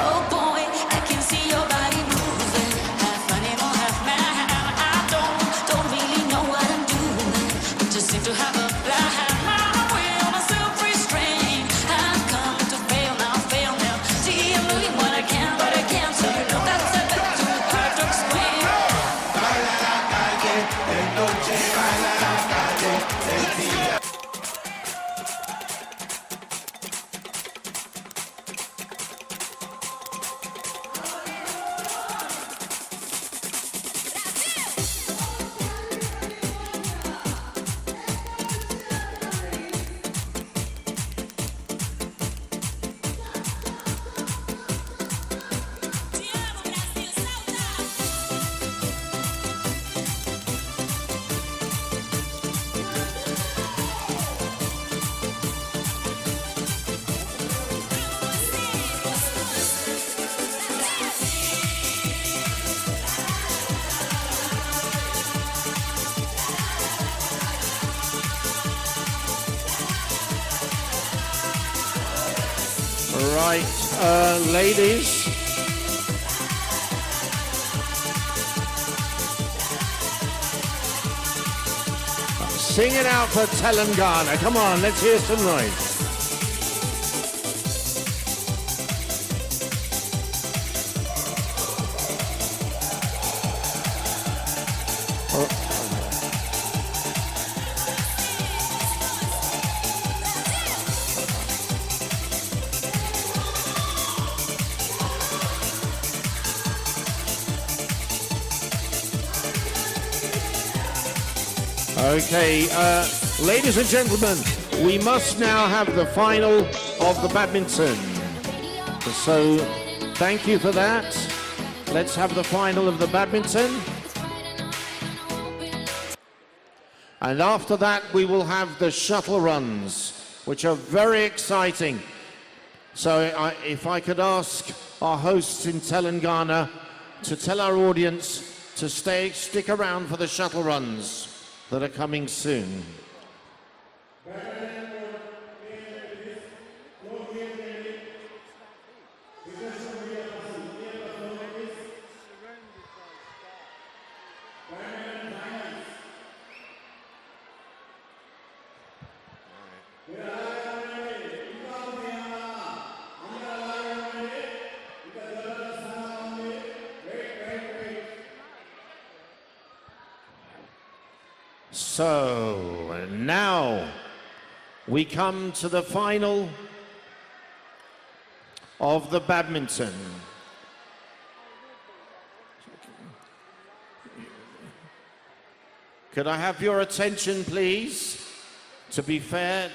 Oh boy, I can see your body moving. Half animal, half man. I don't really know what I'm doing, but just seem to have a blind mind. Will myself restrain. I've come to fail now, fail now. See, I'm doing what I can, but I can't. So you know that's a bit too hard to explain.
Baila la calle, de noche, baila la calle, de día.
Right, ladies. Sing it out for Telangana. Come on, let's hear some noise. Okay, ladies and gentlemen, we must now have the final of the badminton. So, thank you for that. Let's have the final of the badminton. And after that, we will have the shuttle runs, which are very exciting. So, if I could ask our hosts in Telangana to tell our audience to stick around for the shuttle runs that are coming soon. So now we come to the final of the badminton. Could I have your attention, please, to be fair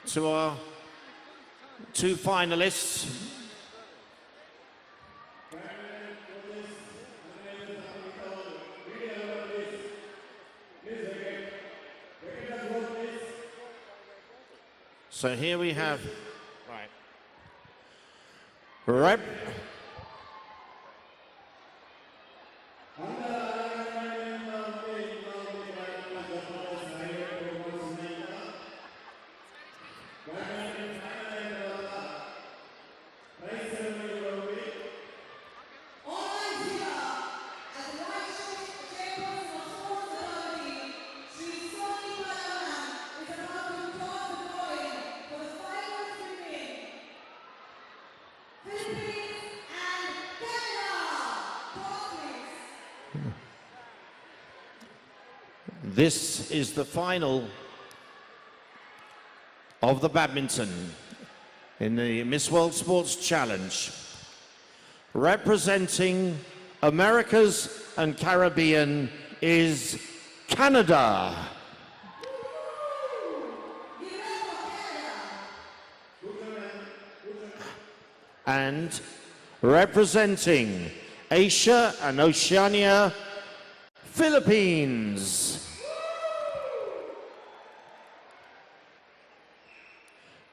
to our two finalists? So here we have, right, this is the final of the badminton in the Miss World Sports Challenge. Representing Americas and Caribbean is Canada. And representing Asia and Oceania, Philippines.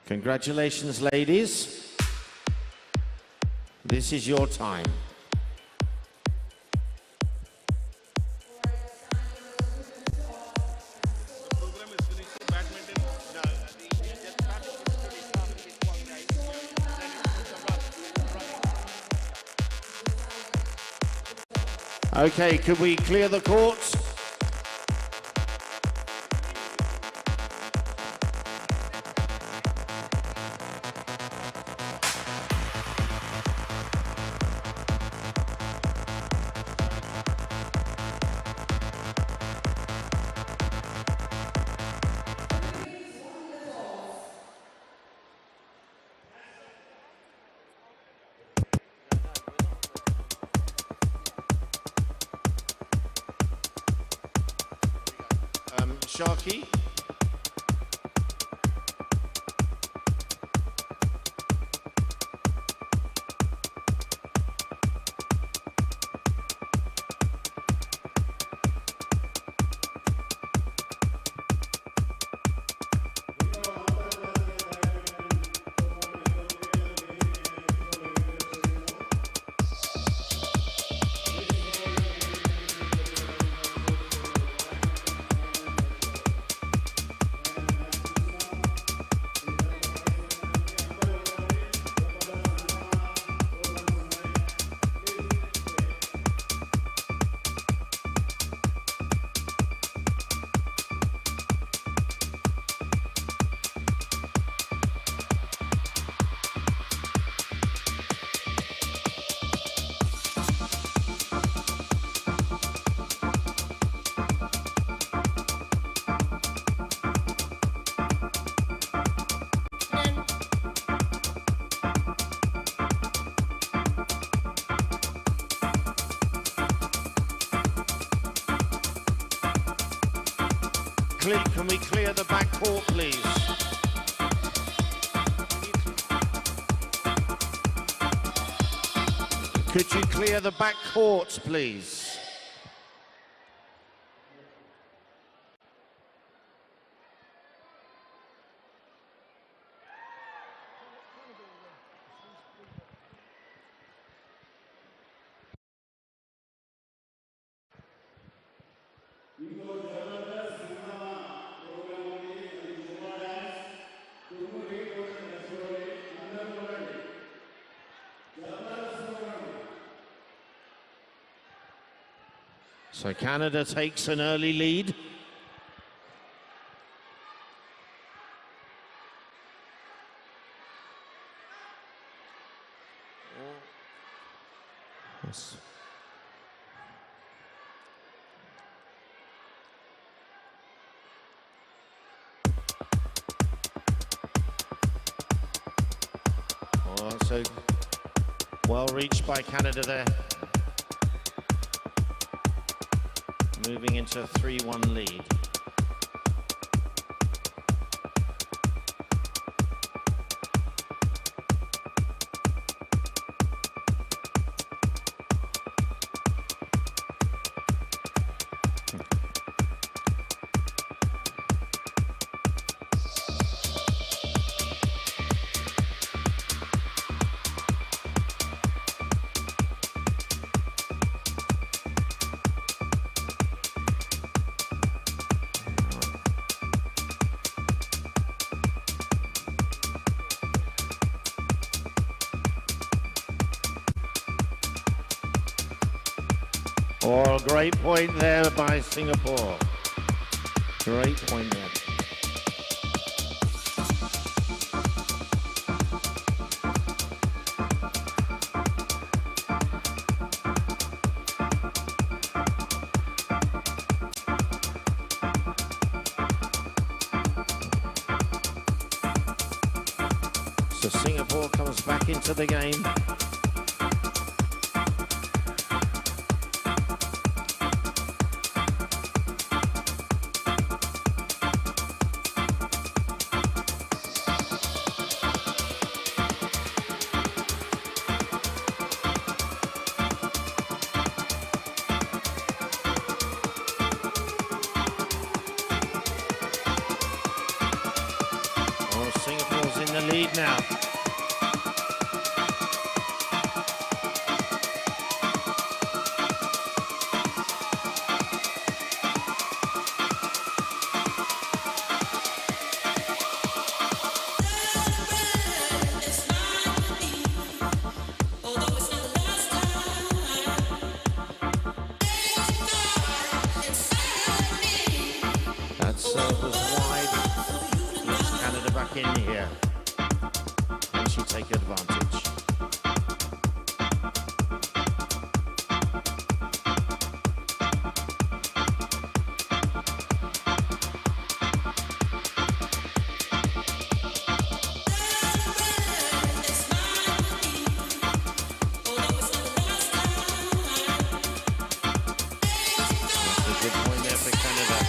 Congratulations, ladies. This is your time.
Program is finished. Badminton. No, just started.
Okay, could we clear the courts? Sharky? Can we clear the back court, please? Could you clear the back court, please? So Canada takes an early lead. Yes. Oh, so well reached by Canada there. Moving into a 3-1 lead. Oh, great point there by Singapore. Great point there. So Singapore comes back into the game. Singapore's in the lead now. take advantage. Good point there for Canada.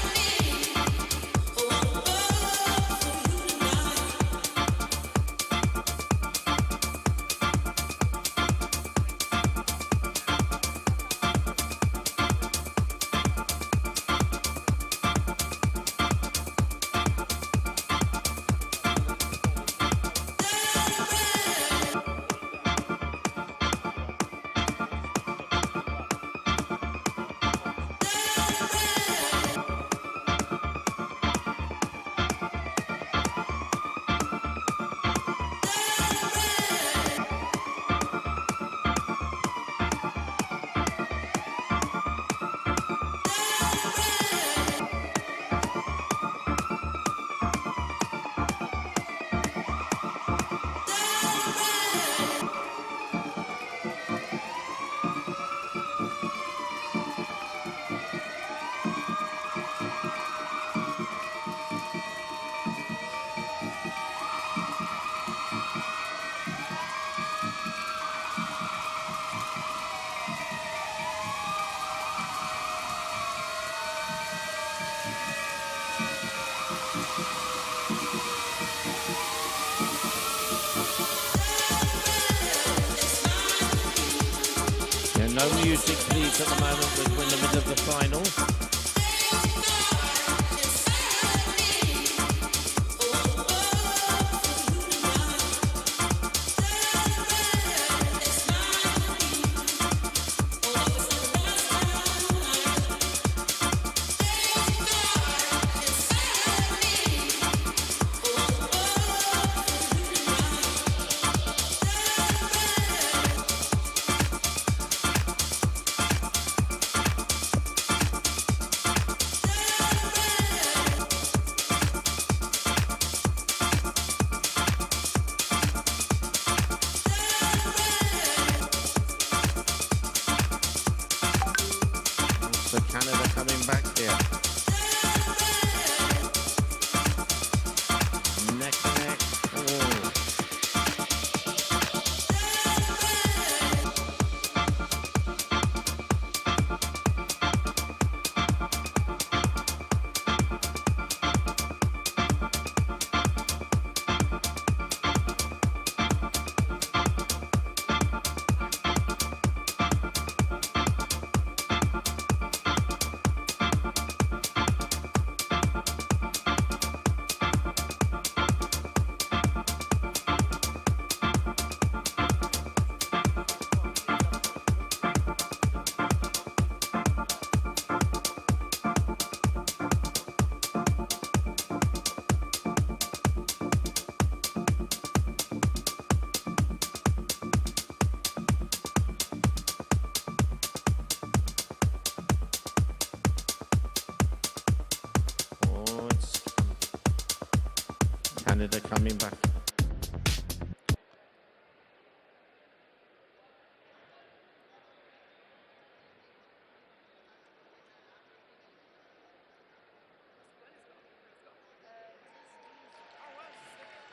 No music please at the moment, we're in the middle of the final. So Canada coming back here. Neck to neck. Oh. Canada coming back.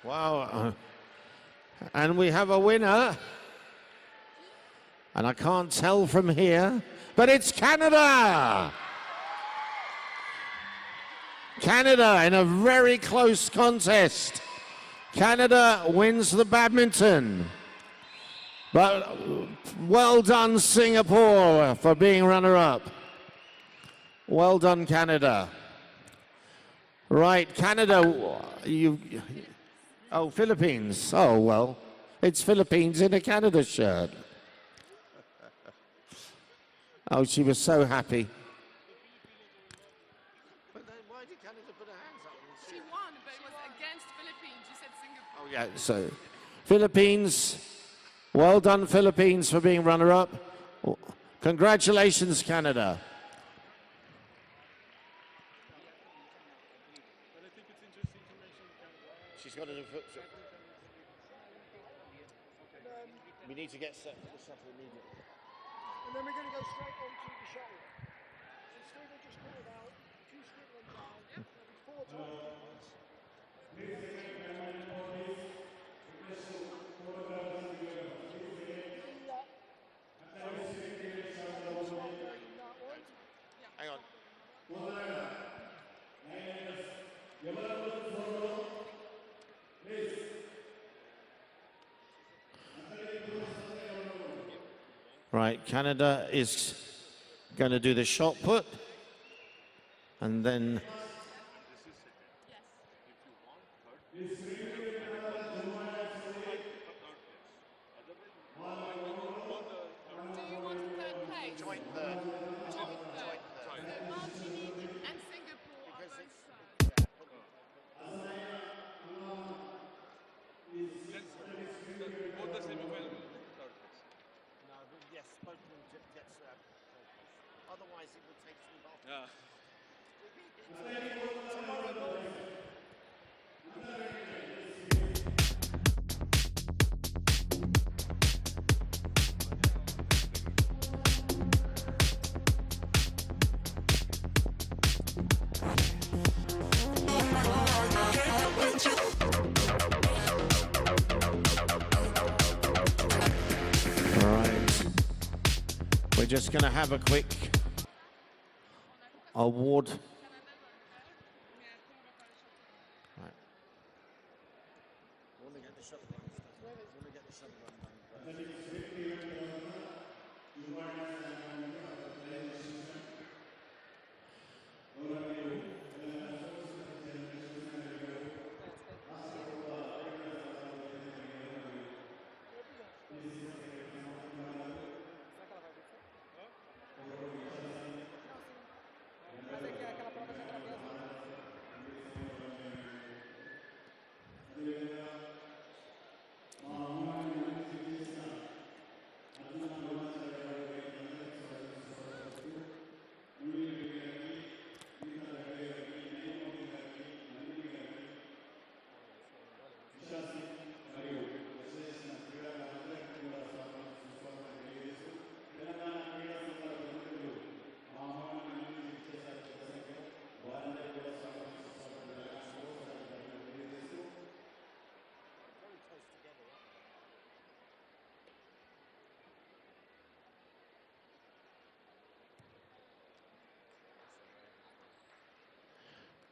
Wow. And we have a winner. And I can't tell from here, but it's Canada! Canada in a very close contest. Canada wins the badminton. But well done, Singapore, for being runner-up. Well done, Canada. Right, Canada, oh, Philippines. Oh, well, it's Philippines in a Canada shirt. Oh, she was so happy. Oh, yeah, so Philippines, well done, Philippines, for being runner-up. Congratulations, Canada. She's got to We need to get set for the shuttle immediately.
And then we're going to go straight on to the shuttle. So Stephen just called out, two squiggling down, there'll be 4 times.
Hang on. Right, Canada is going to do the shot put, and then
Joint third. Martinique and Singapore are both
Both the semi-final third place.
No, but yes, both of them gets otherwise it would take 2.5.
Yeah.
we're just going to have a quick award. Right.
We want to get the shuttle run done. We want to get the shuttle run done.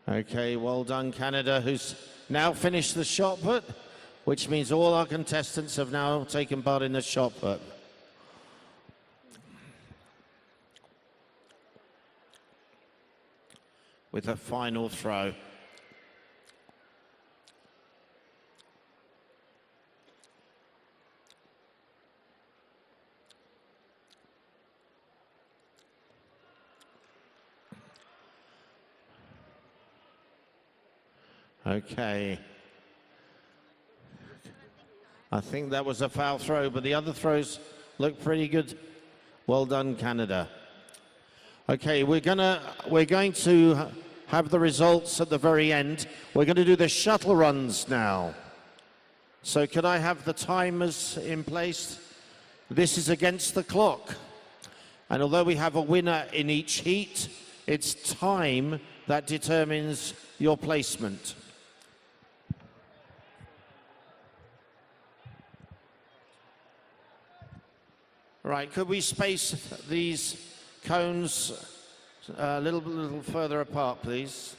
Okay, well done, Canada, who's now finished the shot put, which means all our contestants have now taken part in the shot put. With a final throw. Okay. I think that was a foul throw, but the other throws look pretty good. Well done, Canada. Okay, we're going to have the results at the very end. We're going to do the shuttle runs now. So could I have the timers in place? This is against the clock. And although we have a winner in each heat, it's time that determines your placement. Right, could we space these cones a little further apart, please?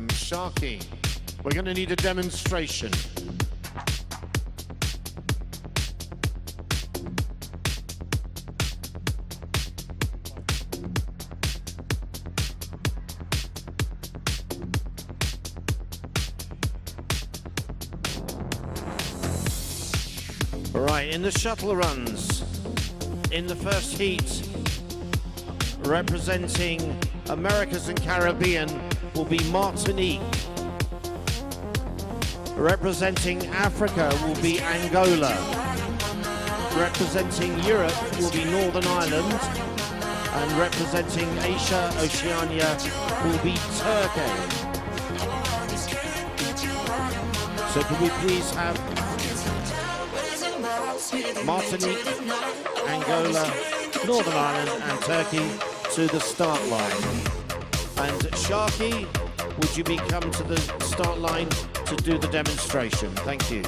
Sharky, we're going to need a demonstration. Right, in the shuttle runs, in the first heat, representing Americas and Caribbean will be Martinique. Representing Africa will be Angola. Representing Europe will be Northern Ireland. And representing Asia, Oceania will be Turkey. So could we please have Martinique, Angola, Northern Ireland and Turkey to the start line. And Sharky, would you come to the start line to do the demonstration? Thank you.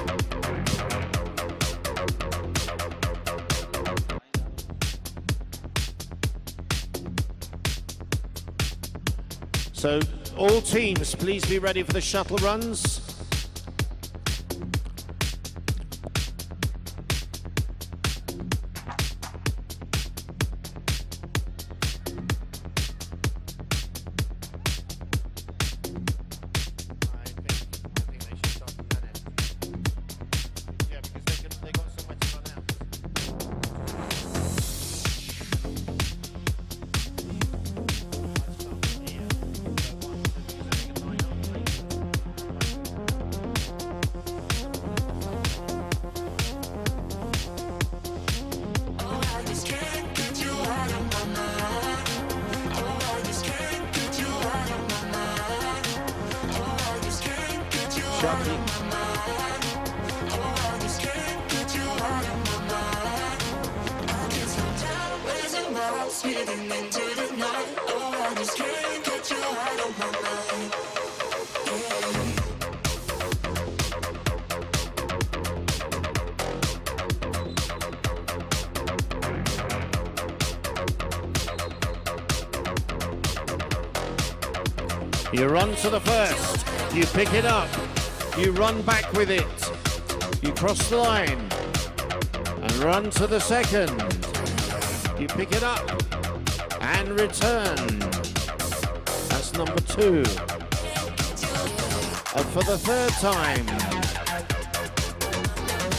So all teams, please be ready for the shuttle runs. You run to the first, you pick it up, you run back with it, you cross the line, and run to the second. You pick it up, and return. That's number 2. And for the third time.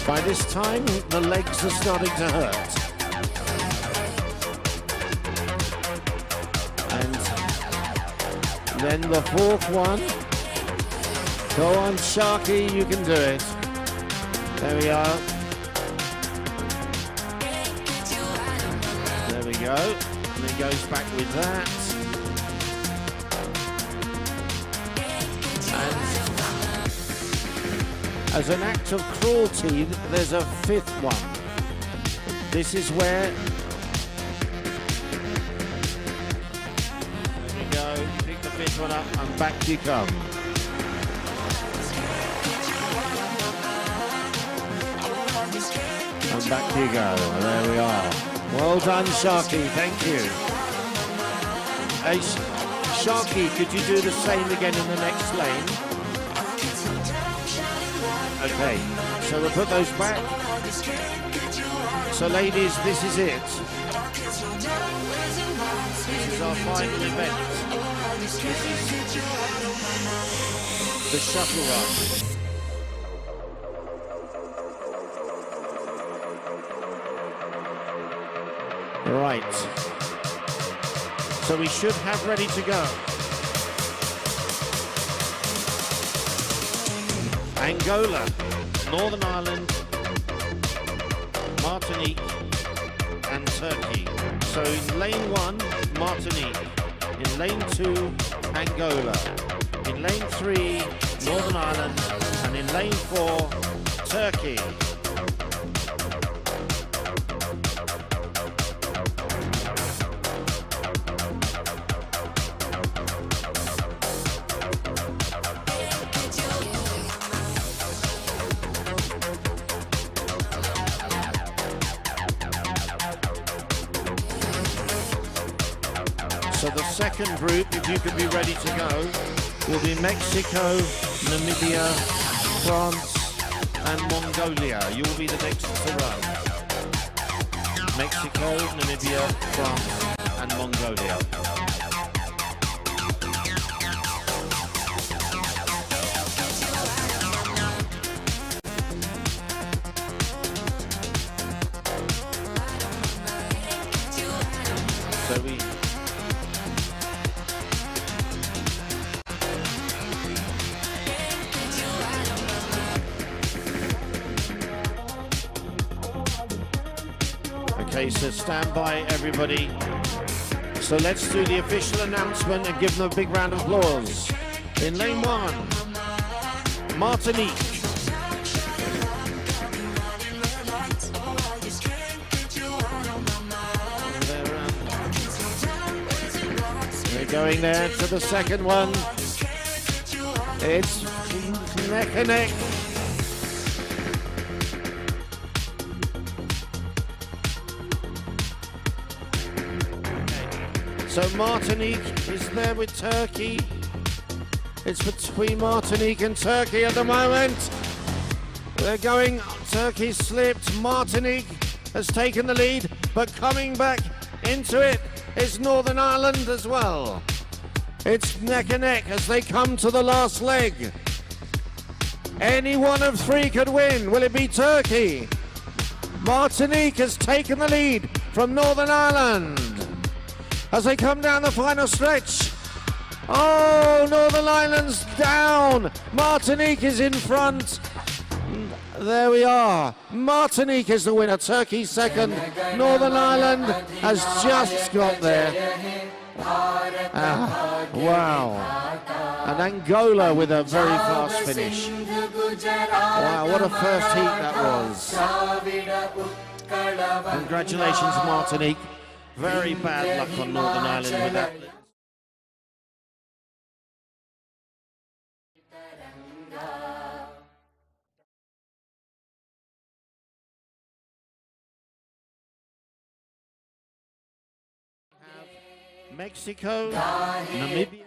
By this time, the legs are starting to hurt. Then the fourth one. Go on, Sharky, you can do it. There we are. There we go. And he goes back with that. And as an act of cruelty, there's a 5th one. This is where one up and back you come. And back you go. There we are. Well done, Sharky. Thank you. Hey, Sharky, could you do the same again in the next lane? Okay. So we'll put those back. So, ladies, this is it. This is our final event. This is the shuttle run. Right. So we should have ready to go. Angola, Northern Ireland, Martinique, and Turkey. So in lane 1, Martinique. In lane 2, Angola. In lane 3, Northern Ireland. And in lane 4, Turkey. So the second group, if you could be ready to go, will be Mexico, Namibia, France, and Mongolia. You will be the next to run. Mexico, Namibia, France, and Mongolia. So we Okay, so stand by, everybody. So let's do the official announcement and give them a big round of applause. In lane 1, Martinique. They're going there to the second one. It's neck and neck. So Martinique is there with Turkey. It's between Martinique and Turkey at the moment. They're going, Turkey slipped, Martinique has taken the lead, but coming back into it is Northern Ireland as well. It's neck and neck as they come to the last leg. Any one of three could win. Will it be Turkey? Martinique has taken the lead from Northern Ireland as they come down the final stretch. Oh, Northern Ireland's down. Martinique is in front. There we are. Martinique is the winner. Turkey second. Northern Ireland has just got there. Wow. And Angola with a very fast finish. Wow, what a first heat that was. Congratulations, Martinique. Very bad luck on Northern Ireland with that. Mexico, Namibia.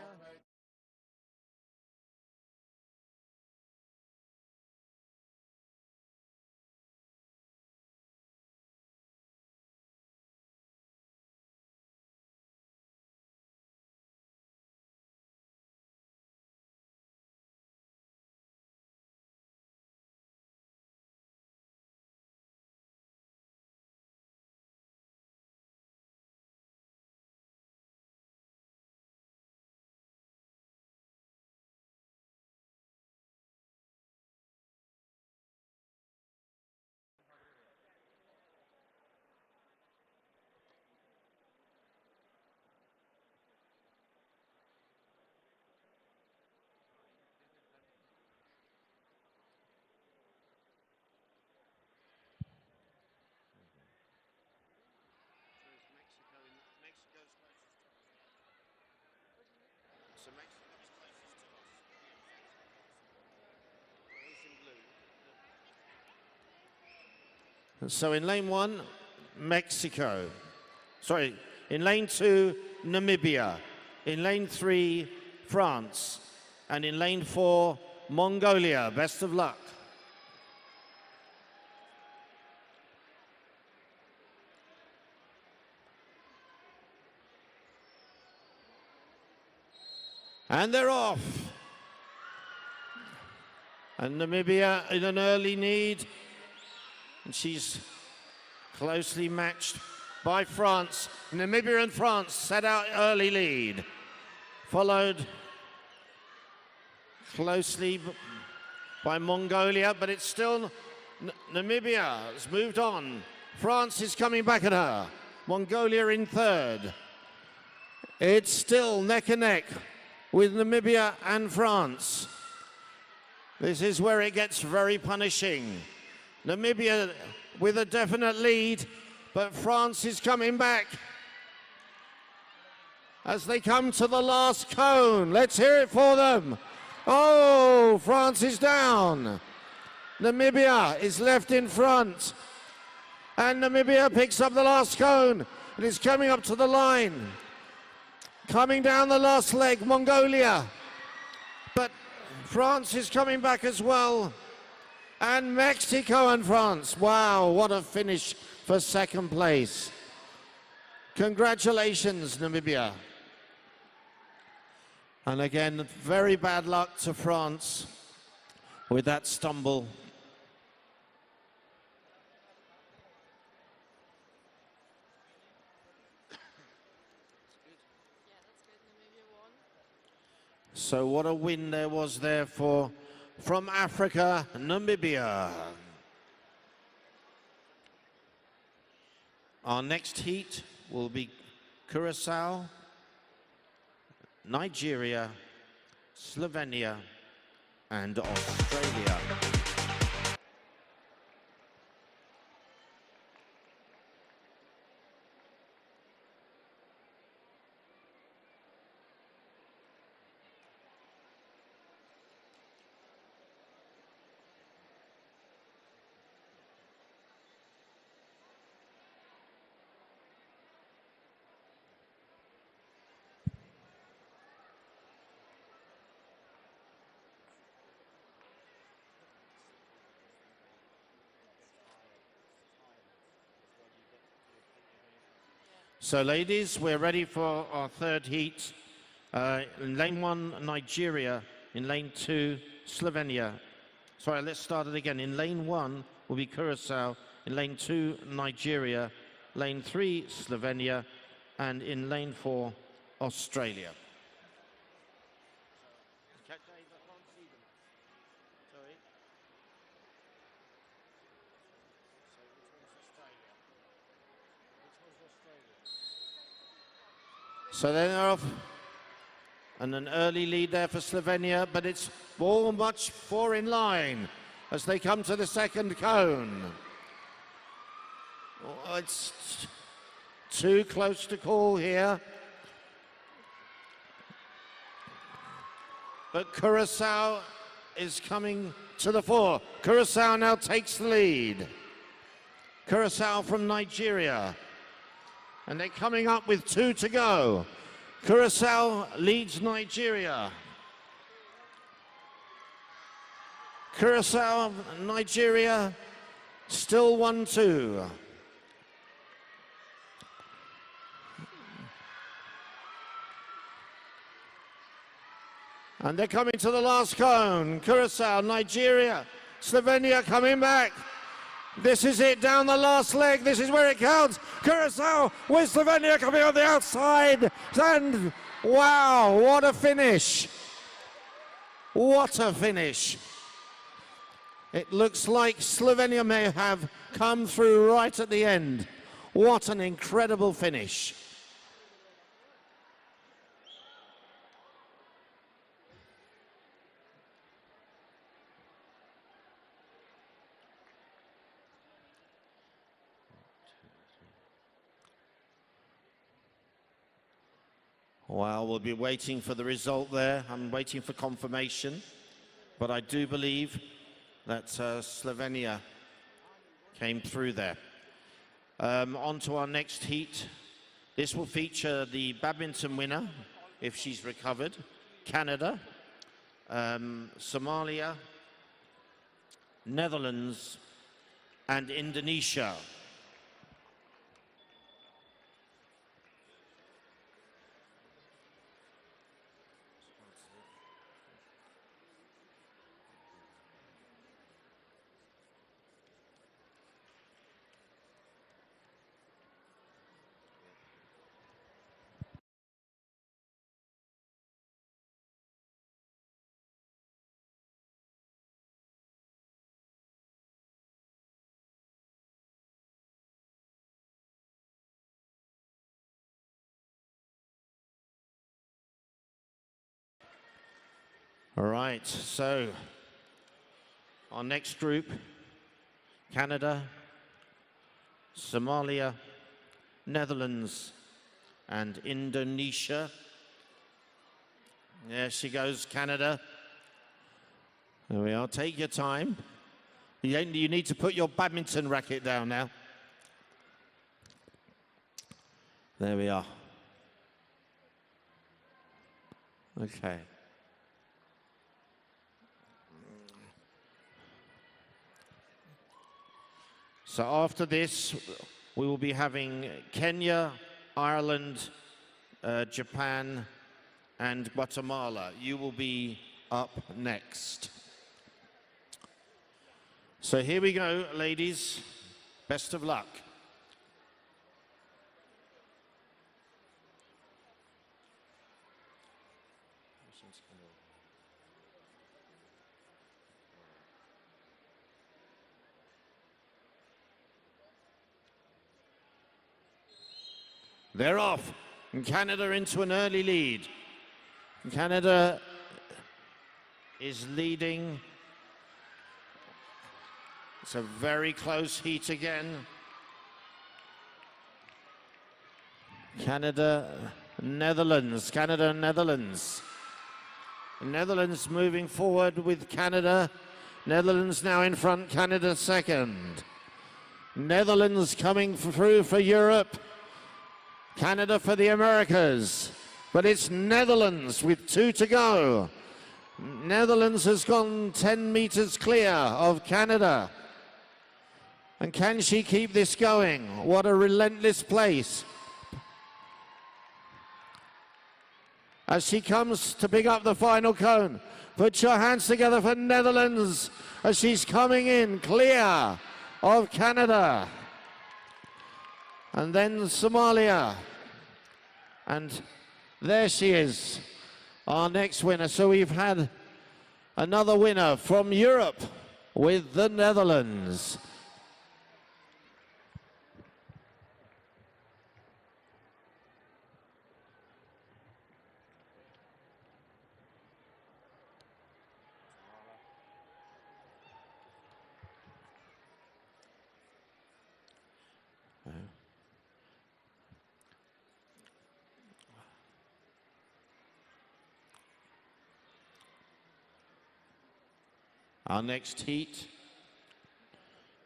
So in lane 1, Mexico. Sorry, in lane 2, Namibia. In lane 3, France. And in lane 4, Mongolia. Best of luck. And they're off. And Namibia in an early lead. And she's closely matched by France. Namibia and France set out early lead. Followed closely by Mongolia, but it's still Namibia has moved on. France is coming back at her. Mongolia in third. It's still neck and neck with Namibia and France. This is where it gets very punishing. Namibia with a definite lead, but France is coming back as they come to the last cone. Let's hear it for them. Oh, France is down. Namibia is left in front. And Namibia picks up the last cone. It is coming up to the line. Coming down the last leg, Mongolia. But France is coming back as well. And Mexico and France. Wow, what a finish for second place. Congratulations, Namibia. And again, very bad luck to France with that stumble. So what a win there was there for from Africa, Namibia. Our next heat will be Curacao, Nigeria, Slovenia, and Australia. So ladies, we're ready for our third heat. In lane 1, Nigeria. In lane 2, Slovenia. Sorry, let's start it again. In lane 1 will be Curacao. In lane 2, Nigeria. Lane 3, Slovenia. And in lane 4, Australia. So they're off, and an early lead there for Slovenia, but it's all much four in line as they come to the second cone. Oh, it's too close to call here. But Curacao is coming to the fore. Curacao now takes the lead. Curacao from Nigeria. And they're coming up with 2 to go. Curacao leads Nigeria. Curacao, Nigeria, still 1-2. And they're coming to the last cone. Curacao, Nigeria, Slovenia coming back. This is it, down the last leg. This is where it counts. Curacao with Slovenia coming on the outside. And wow, what a finish. What a finish. It looks like Slovenia may have come through right at the end. What an incredible finish. Well, we'll be waiting for the result there. I'm waiting for confirmation. But I do believe that Slovenia came through there. On to our next heat. This will feature the badminton winner, if she's recovered, Canada, Somalia, Netherlands, and Indonesia. All right, so our next group, Canada, Somalia, Netherlands, and Indonesia. There she goes, Canada. There we are, take your time. You need to put your badminton racket down now. There we are. Okay. So after this, we will be having Kenya, Ireland, Japan, and Guatemala. You will be up next. So here we go, ladies. Best of luck. They're off. And Canada into an early lead. Canada is leading. It's a very close heat again. Canada, Netherlands, Canada, Netherlands. Netherlands moving forward with Canada. Netherlands now in front, Canada second. Netherlands coming through for Europe. Canada for the Americas. But it's Netherlands with 2 to go. Netherlands has gone 10 meters clear of Canada. And can she keep this going? What a relentless pace. As she comes to pick up the final cone. Put your hands together for Netherlands as she's coming in clear of Canada. And then Somalia. And there she is, our next winner. So we've had another winner from Europe with the Netherlands. Our next heat,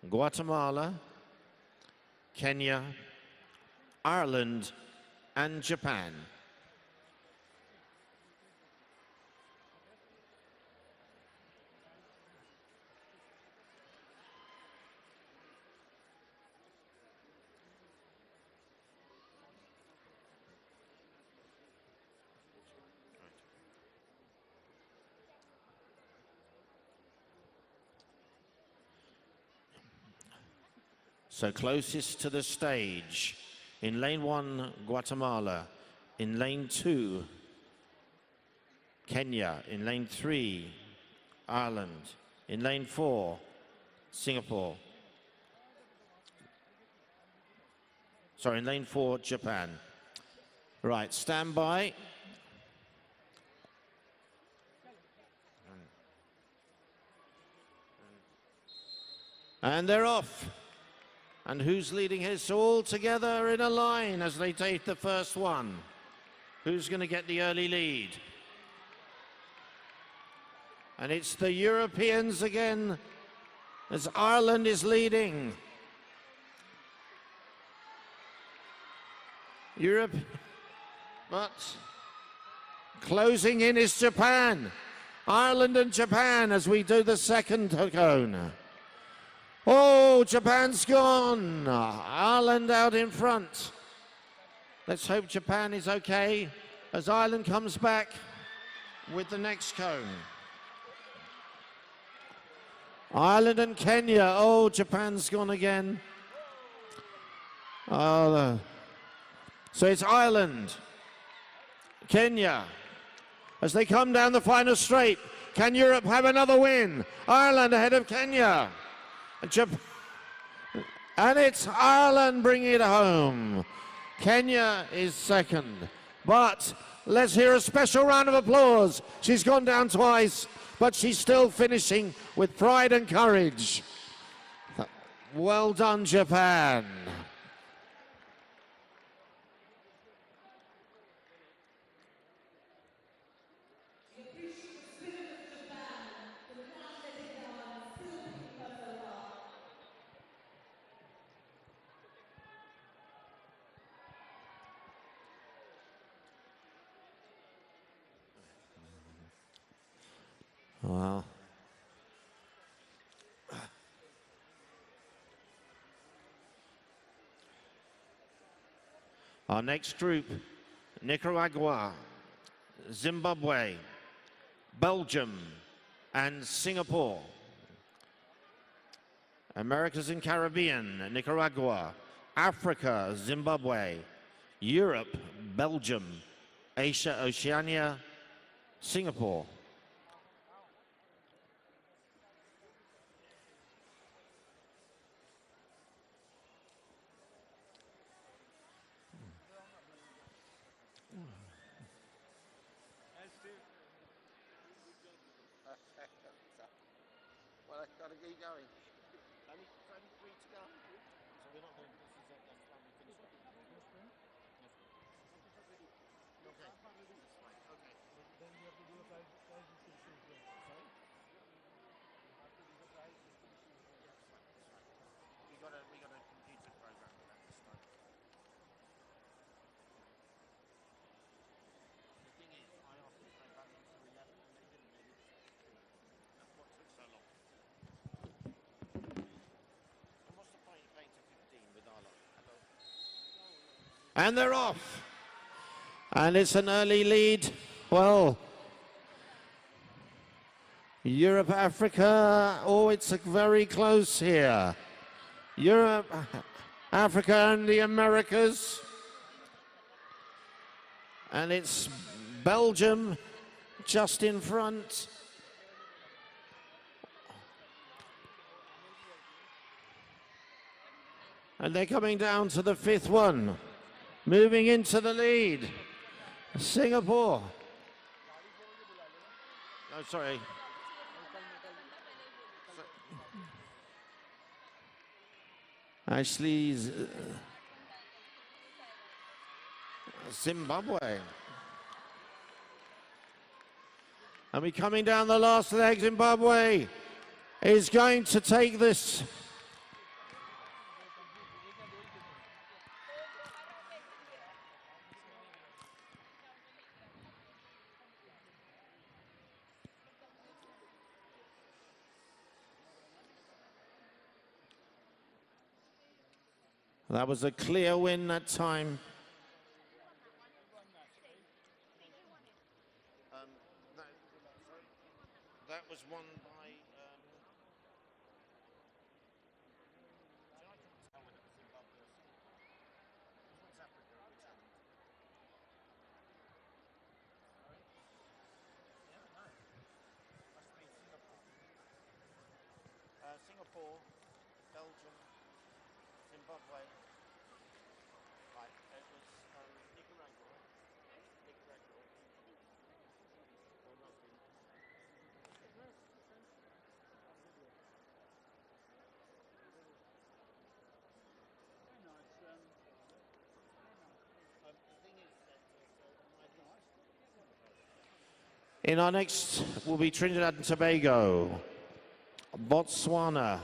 Guatemala, Kenya, Ireland, and Japan. So closest to the stage, in lane 1, Guatemala, in lane 2, Kenya, in lane 3, Ireland, in lane 4, Singapore. Sorry, in lane 4, Japan. Right, stand by. And they're off. And who's leading his all together in a line as they take the first one? Who's going to get the early lead? And it's the Europeans again, as Ireland is leading. Europe, but closing in is Japan. Ireland and Japan as we do the second cone. Oh, Japan's gone. Ireland out in front. Let's hope Japan is okay as Ireland comes back with the next cone. Ireland and Kenya. Oh, Japan's gone again. So it's Ireland, Kenya, as they come down the final straight. Can Europe have another win? Ireland ahead of Kenya. And it's Ireland bringing it home. Kenya is second. But let's hear a special round of applause. She's gone down twice, but she's still finishing with pride and courage. Well done, Japan. Wow. Our next group, Nicaragua, Zimbabwe, Belgium, and Singapore. Americas and Caribbean, Nicaragua, Africa, Zimbabwe, Europe, Belgium, Asia, Oceania, Singapore.
got to keep going. Only 3 to go. So we're not going to. This is it. That's when we finish. Okay. That's fine. Okay.
Then you have to do a prize distribution as well.
Sorry? After the prize distribution as well. Yeah, that's right. We got a computer program for that this time. The thing is, I asked them to play badminton to 11 and they didn't. They did 16. That's what took so long. And what's the point of playing to 15 with our lot?
And they're off. And it's an early lead. Well, Europe, Africa, oh, it's very close here. Europe, Africa and the Americas. And it's Belgium just in front. And they're coming down to the fifth one. Moving into the lead. Singapore. Oh, sorry. Actually, Zimbabwe. And we're coming down the last leg. Zimbabwe is going to take this. That was a clear win that time.
That was won by. I can't tell whether it was Zimbabwe or Singapore. Which one's Africa? Which one? Sorry? Yeah, no. Must be Singapore. Singapore, Belgium, Zimbabwe. Right, it was Nicaragua. Nicaragua. Or must be.
In our next will be Trinidad and Tobago, Botswana,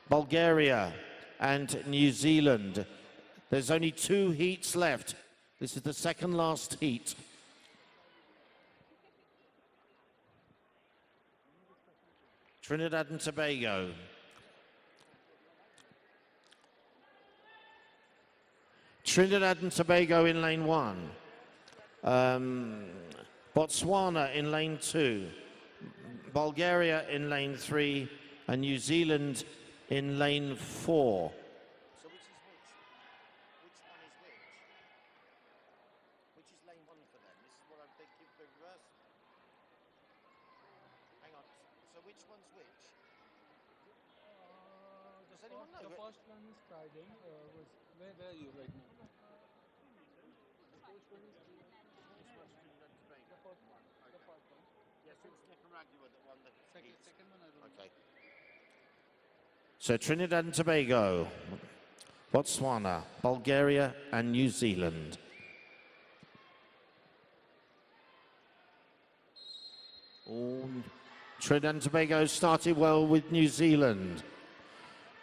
Bulgaria, and New Zealand. There's only 2 heats left. This is the second last heat. Trinidad and Tobago. Trinidad and Tobago in lane 1. Botswana in lane 2. Bulgaria in lane 3. And New Zealand in lane 4.
So which is which? Which one is which? Which is lane 1 for them? This is what I'm thinking for reverse. Hang on. So which one's which? Does anyone know?
The first one is Friday. Where are you right now? The first one is
Trinidad and Tobago.
the first one.
Okay.
The first one.
Yes, it was Nicaragua that won the heat.
Second one I don't know.
Okay.
So Trinidad and Tobago, Botswana, Bulgaria, and New Zealand. Oh, Trinidad and Tobago started well with New Zealand.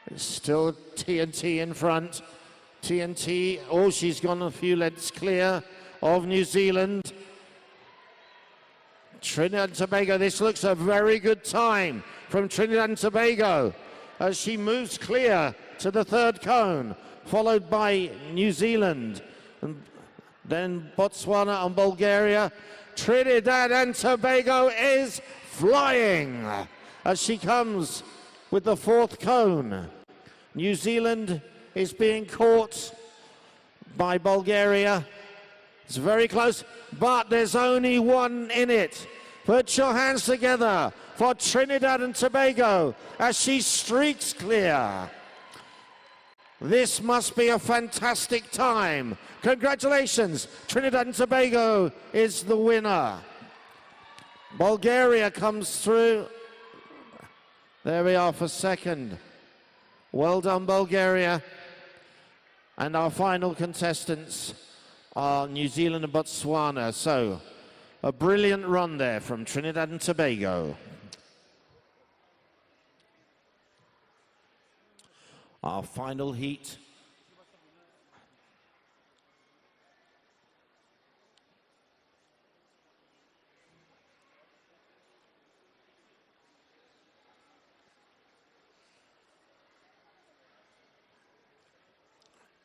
It's still TNT in front. TNT, oh, she's gone a few lengths clear of New Zealand. Trinidad and Tobago, this looks a very good time from Trinidad and Tobago as she moves clear to the third cone, followed by New Zealand, and then Botswana and Bulgaria. Trinidad and Tobago is flying as she comes with the fourth cone. New Zealand is being caught by Bulgaria. It's very close, but there's only one in it. Put your hands together for Trinidad and Tobago as she streaks clear. This must be a fantastic time. Congratulations, Trinidad and Tobago is the winner. Bulgaria comes through There we are for second. Well done, Bulgaria. And our final contestants are New Zealand and Botswana. So, a brilliant run there from Trinidad and Tobago. Our final heat.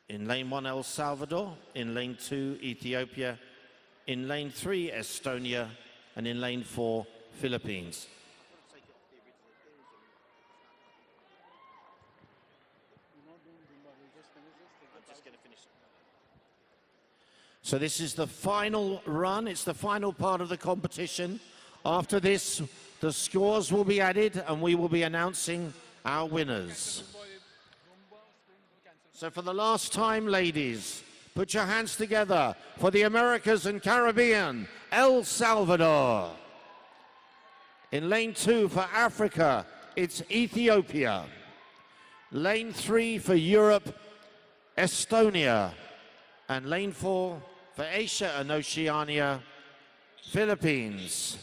In lane 1, El Salvador. In lane 2, Ethiopia. In lane 3, Estonia. And in lane 4, Philippines. So this is the final run. It's the final part of the competition. After this, the scores will be added and we will be announcing our winners. So for the last time, ladies, put your hands together for the Americas and Caribbean, El Salvador. In lane 2 for Africa, it's Ethiopia. Lane 3 for Europe, Estonia. And lane 4 for Asia and Oceania, Philippines.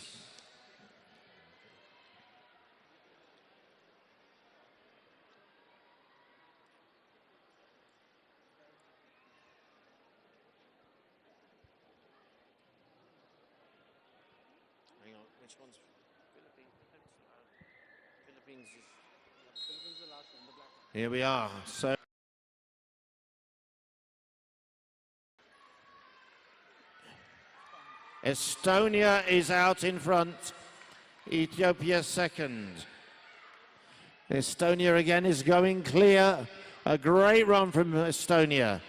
Hang on, which one's Philippines? Philippines is the last one, the black one.
Here we are. So Estonia is out in front. Ethiopia second. Estonia again is going clear. A great run from Estonia.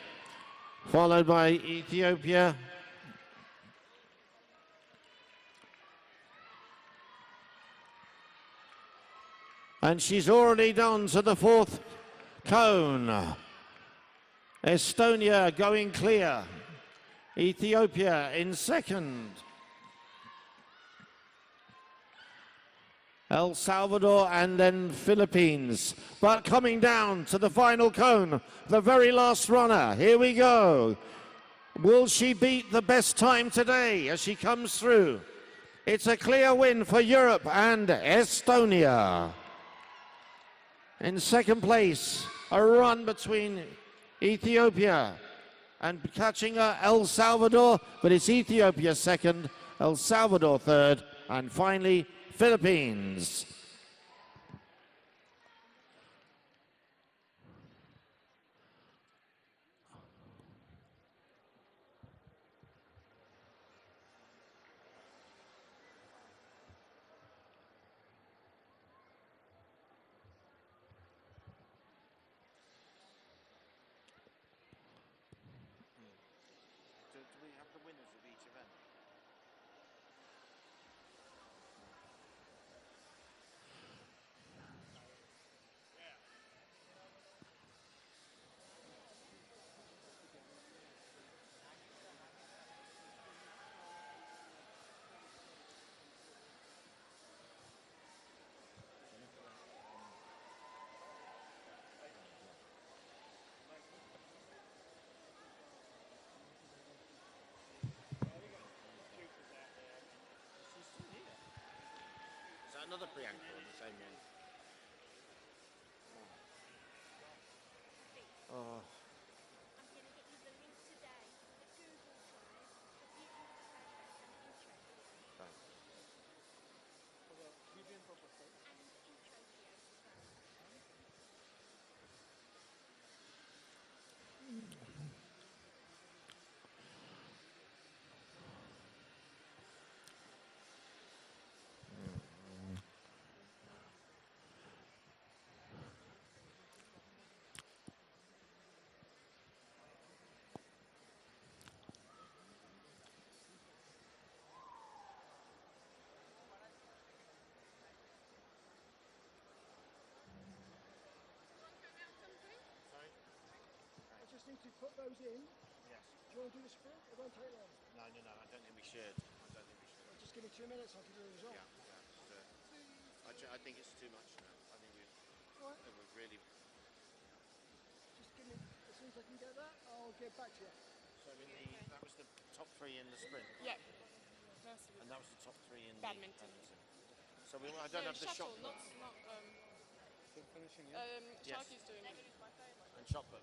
Followed by Ethiopia. And she's already down to the fourth cone. Estonia going clear. Ethiopia in second. El Salvador and then Philippines. But coming down to the final cone, the very last runner. Here we go. Will she beat the best time today as she comes through? It's a clear win for Europe and Estonia. In second place, a run between Ethiopia and catching her El Salvador, but it's Ethiopia second, El Salvador third, and finally Philippines.
Do we have the winners of each event? Is that another Priyanka or the same one? Oh.
I just need to put those in.
Yes.
Do you want to do the sprint? It won't take long.
No, I don't think we should. I don't think we should.
Just give me 2 minutes, I'll give you a result.
Yeah. I think it's too much now. I think
All right.
They were really.
Just give me, as soon as I can get that, I'll get back to you.
So that was the top three in the sprint,
Yeah.
and that was the top three in
Badminton.
So I don't have the
Shuttle,
shot put.
not
Still finishing, yeah?
Yes.
Sharky's doing it.
And shot put.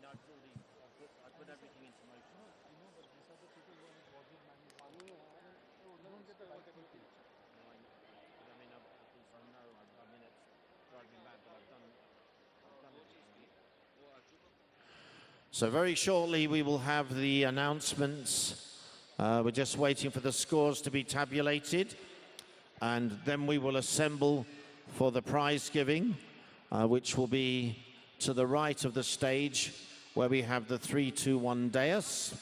I put everything into motion.
So very shortly we will have the announcements. We're just waiting for the scores to be tabulated, and then we will assemble for the prize giving, which will be to the right of the stage where we have the 3-2-1 dais.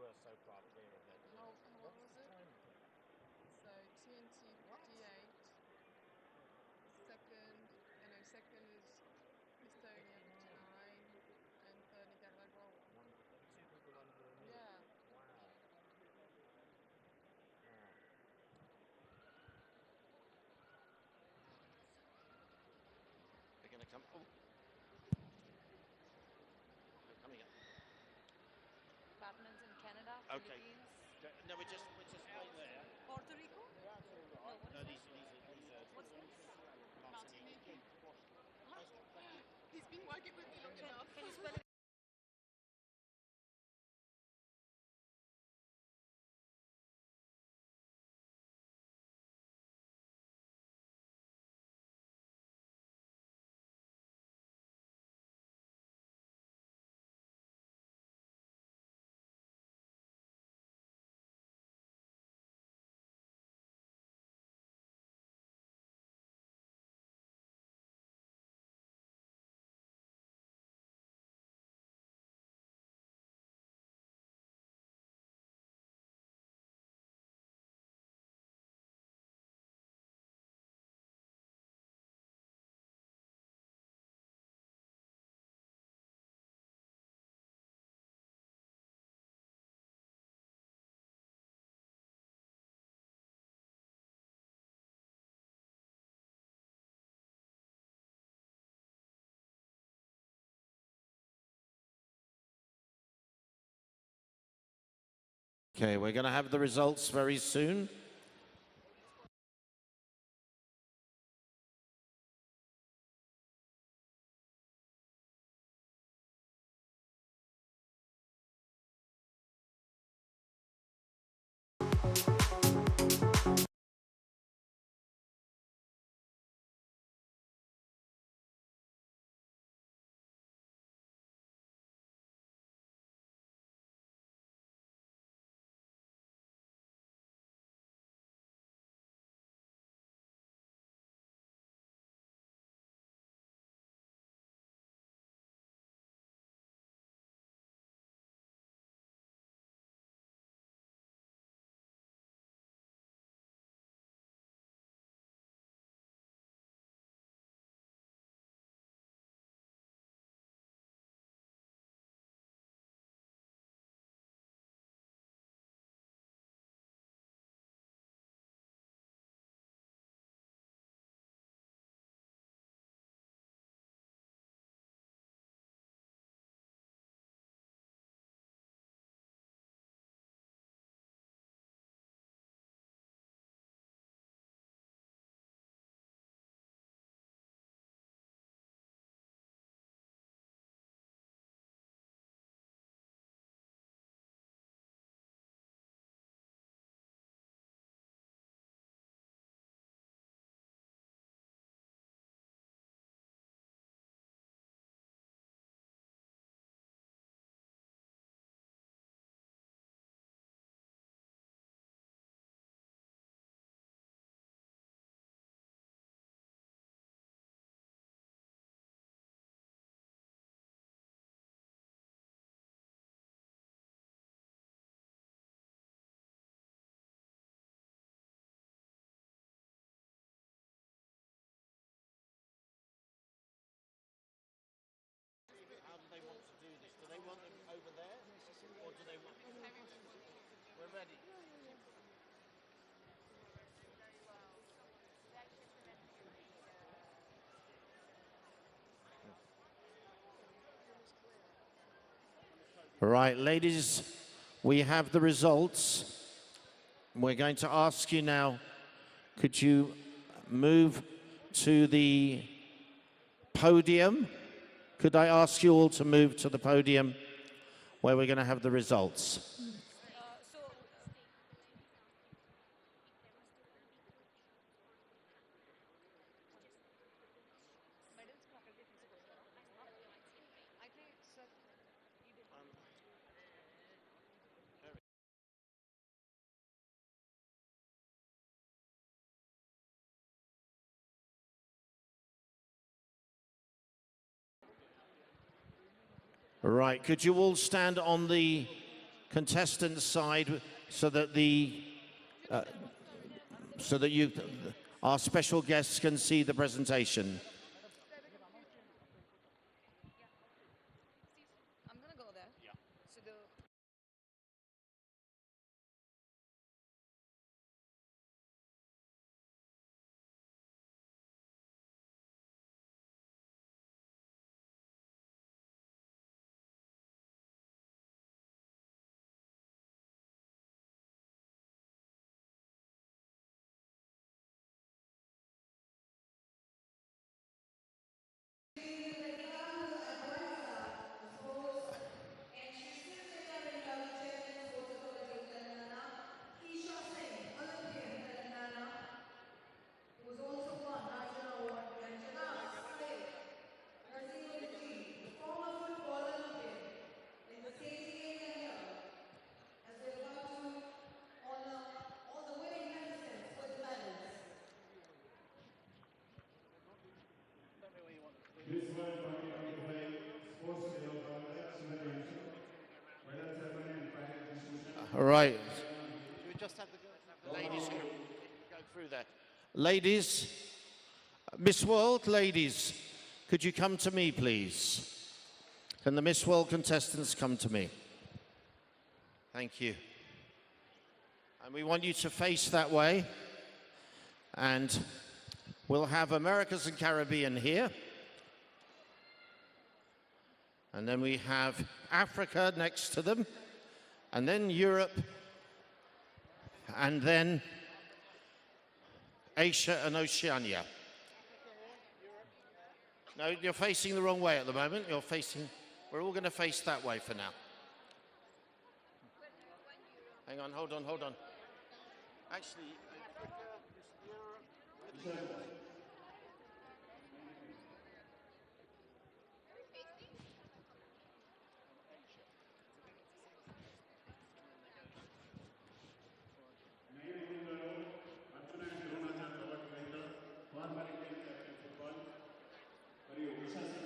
were so far clear of it.
What was it? So TNT 58. Second is Estonia 59, and third Nicaragua.
Two people under a minute.
Yeah.
Wow.
They're going to come. Oh. They're coming up.
Badminton, Canada,
Okay.
Philippines,
No, we're just waiting there.
Puerto Rico.
No, these are
What's this?
Martinique.
He's been working with me long enough.
Can you spell it?
Okay, we're going to have the results very soon.
How do they want to do this? Do they want them over there? Or do they want... We're ready.
Right, ladies, we have the results. We're going to ask you now, could you move to the podium? Could I ask you all to move to the podium where we're going to have the results? Right, could you all stand on the contestant side so that our special guests can see the presentation.
I'm gonna go there. Yeah. So the
All right.
You just have the ladies go through there.
Ladies, Miss World, ladies, could you come to me, please? Can the Miss World contestants come to me? Thank you. And we want you to face that way. And we'll have Americas and Caribbean here. And then we have Africa next to them. And then Europe. And then Asia and Oceania. No, you're facing the wrong way at the moment. We're all going to face that way for now. Hang on, hold on. Actually,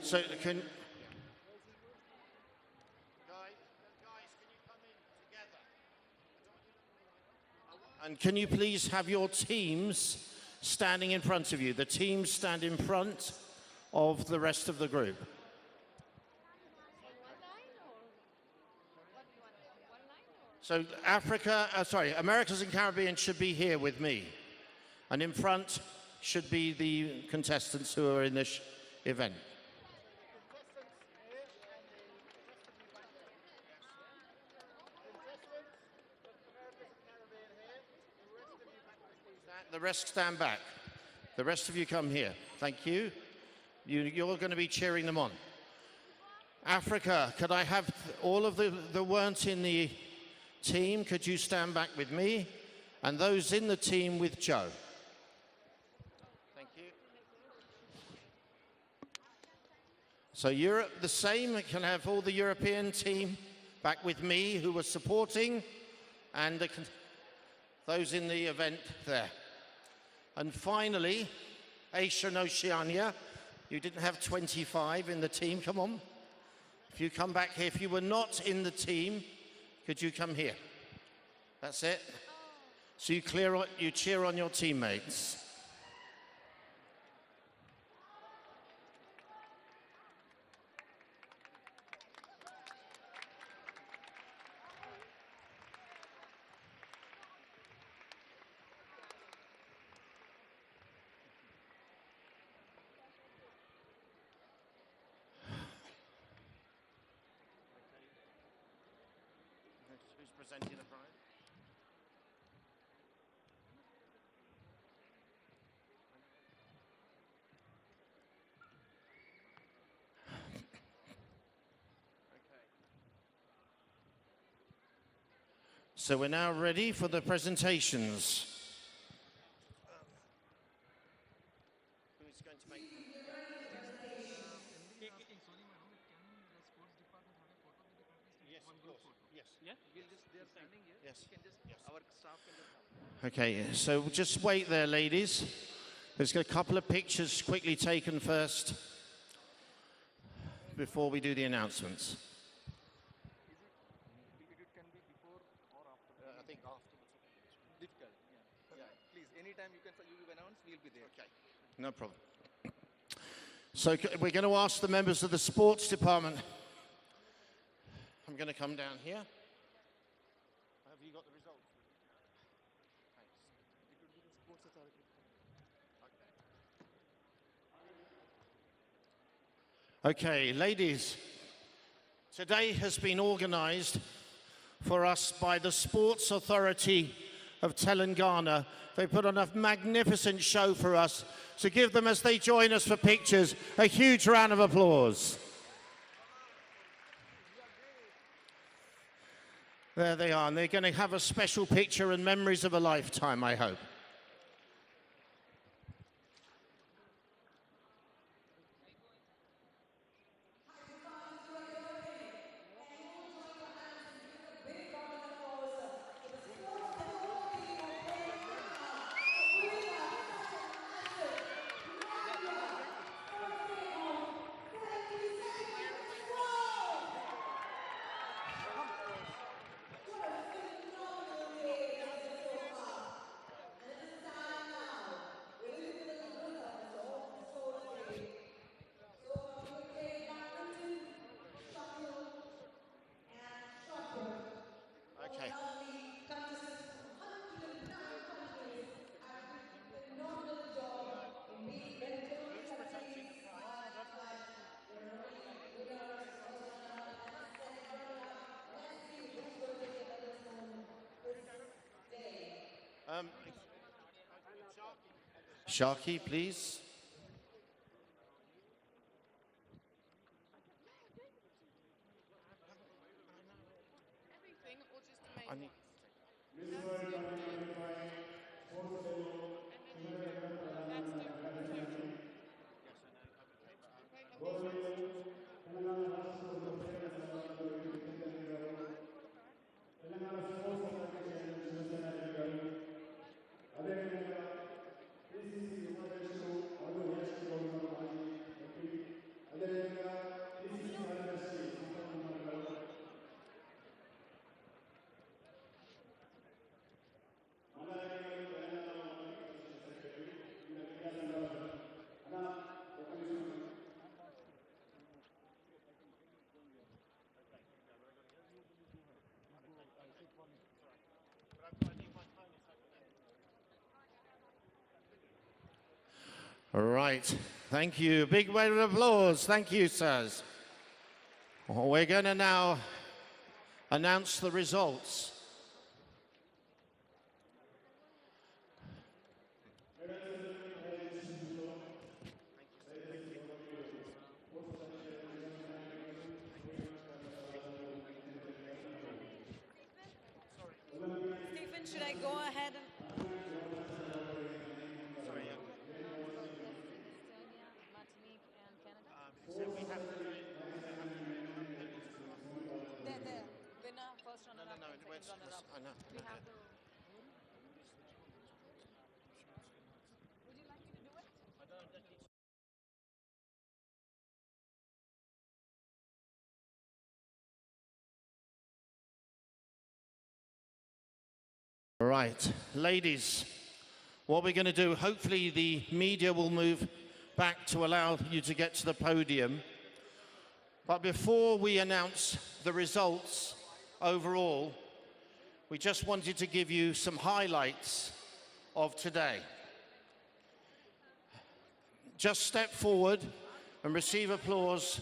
so can... Guys, can you come in together? And can you please have your teams standing in front of you? The teams stand in front of the rest of the group. So Americas and Caribbean should be here with me. And in front should be the contestants who are in this event. The rest stand back. The rest of you come here. Thank you. You're going to be cheering them on. Africa, could I have all of the weren't in the team? Could you stand back with me? And those in the team with Joe. Thank you. So Europe, the same. Can I have all the European team back with me who were supporting, and those in the event there. And finally, Asia and Oceania. You didn't have 25 in the team. Come on. If you come back here, if you were not in the team, could you come here? That's it. So you cheer on your teammates. Who's presenting the prize? So we're now ready for the presentations. Who's going to make Yes, of course. Yes. Yeah? We'll just, they're standing here. Yes. You can just, our staff can just... Okay, so just wait there, ladies. There's a couple of pictures quickly taken first before we do the announcements.
think afterwards. Difficult. Yeah. Yeah. Please, anytime you announce, we'll be there. Okay.
No problem. So we're going to ask the members of the sports department. I'm going to come down here. Have you got the results? Thanks.
It would be the sports authority.
Okay, ladies, today has been organised for us by the Sports Authority of Telangana. They put on a magnificent show for us. So give them, as they join us for pictures, a huge round of applause. There they are, and they're going to have a special picture and memories of a lifetime, I hope. Sharky, please.
Everything or just the main
I need- All right, thank you. Big round of applause. Thank you, sirs. We're going to now announce the results.
Stephen, should I go ahead and...
I know.
We have the. Would you like me to do it?
All right, ladies, what we're going to do, hopefully the media will move back to allow you to get to the podium. But before we announce the results overall, we just wanted to give you some highlights of today. Just step forward and receive applause.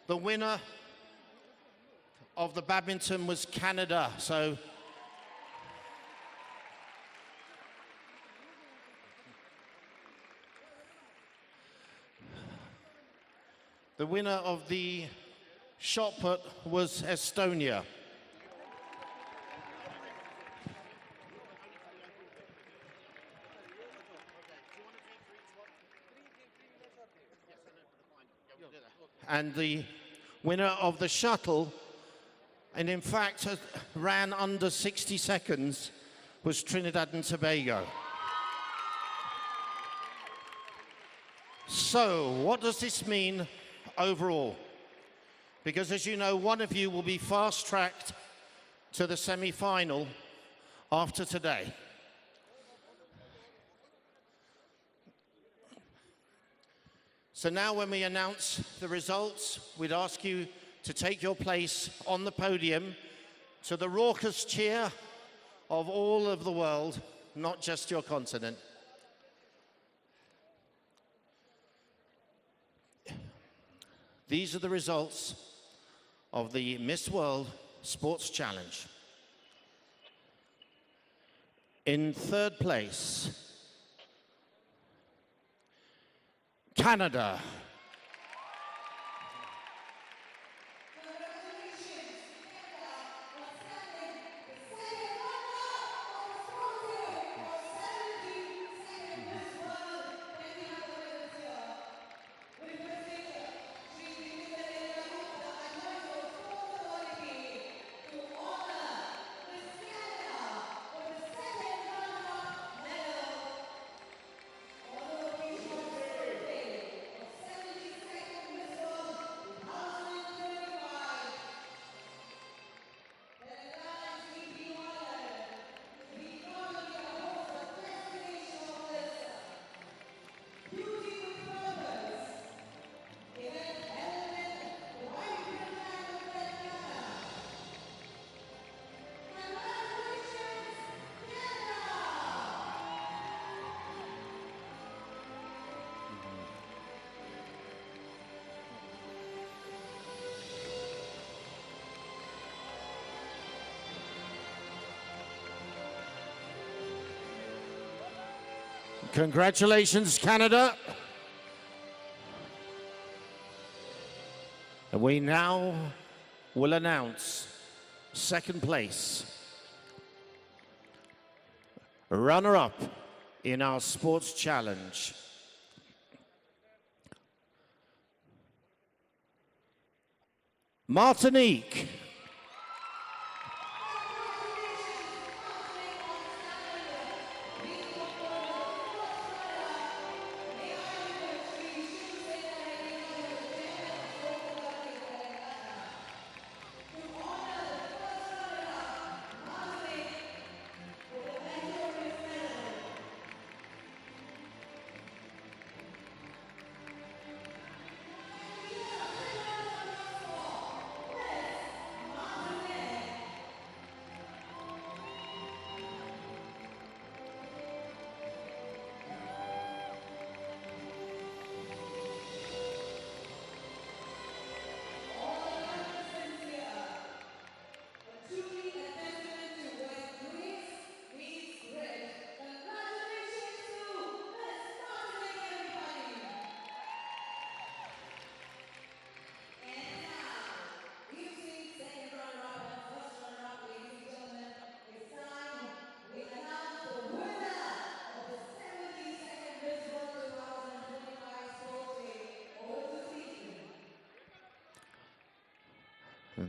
The winner of the badminton was Canada. So the winner of the shot put was Estonia. And the winner of the shuttle, and in fact ran under 60 seconds, was Trinidad and Tobago. So, what does this mean overall? Because as you know, one of you will be fast-tracked to the semi-final, after today. So now when we announce the results, we'd ask you to take your place on the podium to the raucous cheer of all of the world, not just your continent. These are the results of the Miss World Sports Challenge. In third place, Canada. Congratulations, Canada. And we now will announce second place, runner-up in our sports challenge. Martinique.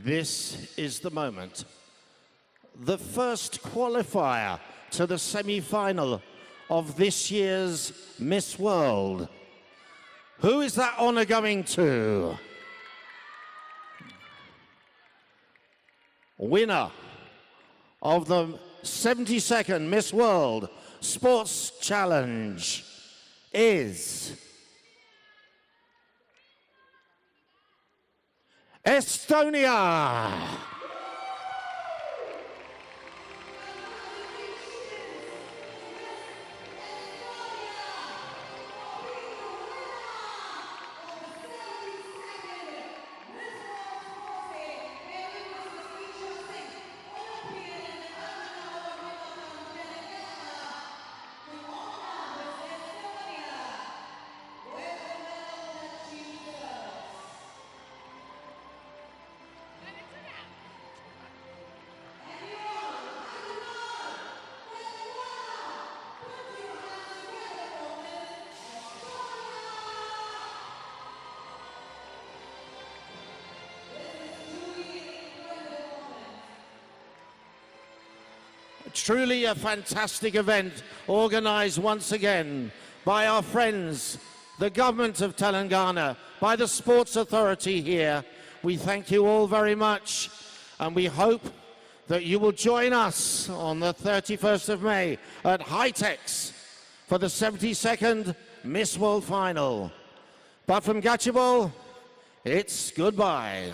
This is the moment. The first qualifier to the semi-final of this year's Miss World. Who is that honor going to? Winner of the 72nd Miss World Sports Challenge is Estonia. Truly a fantastic event, organized once again by our friends, the government of Telangana, by the Sports Authority here. We thank you all very much, and we hope that you will join us on the 31st of May at Hightex for the 72nd Miss World Final. But from Gachibowli, it's goodbye.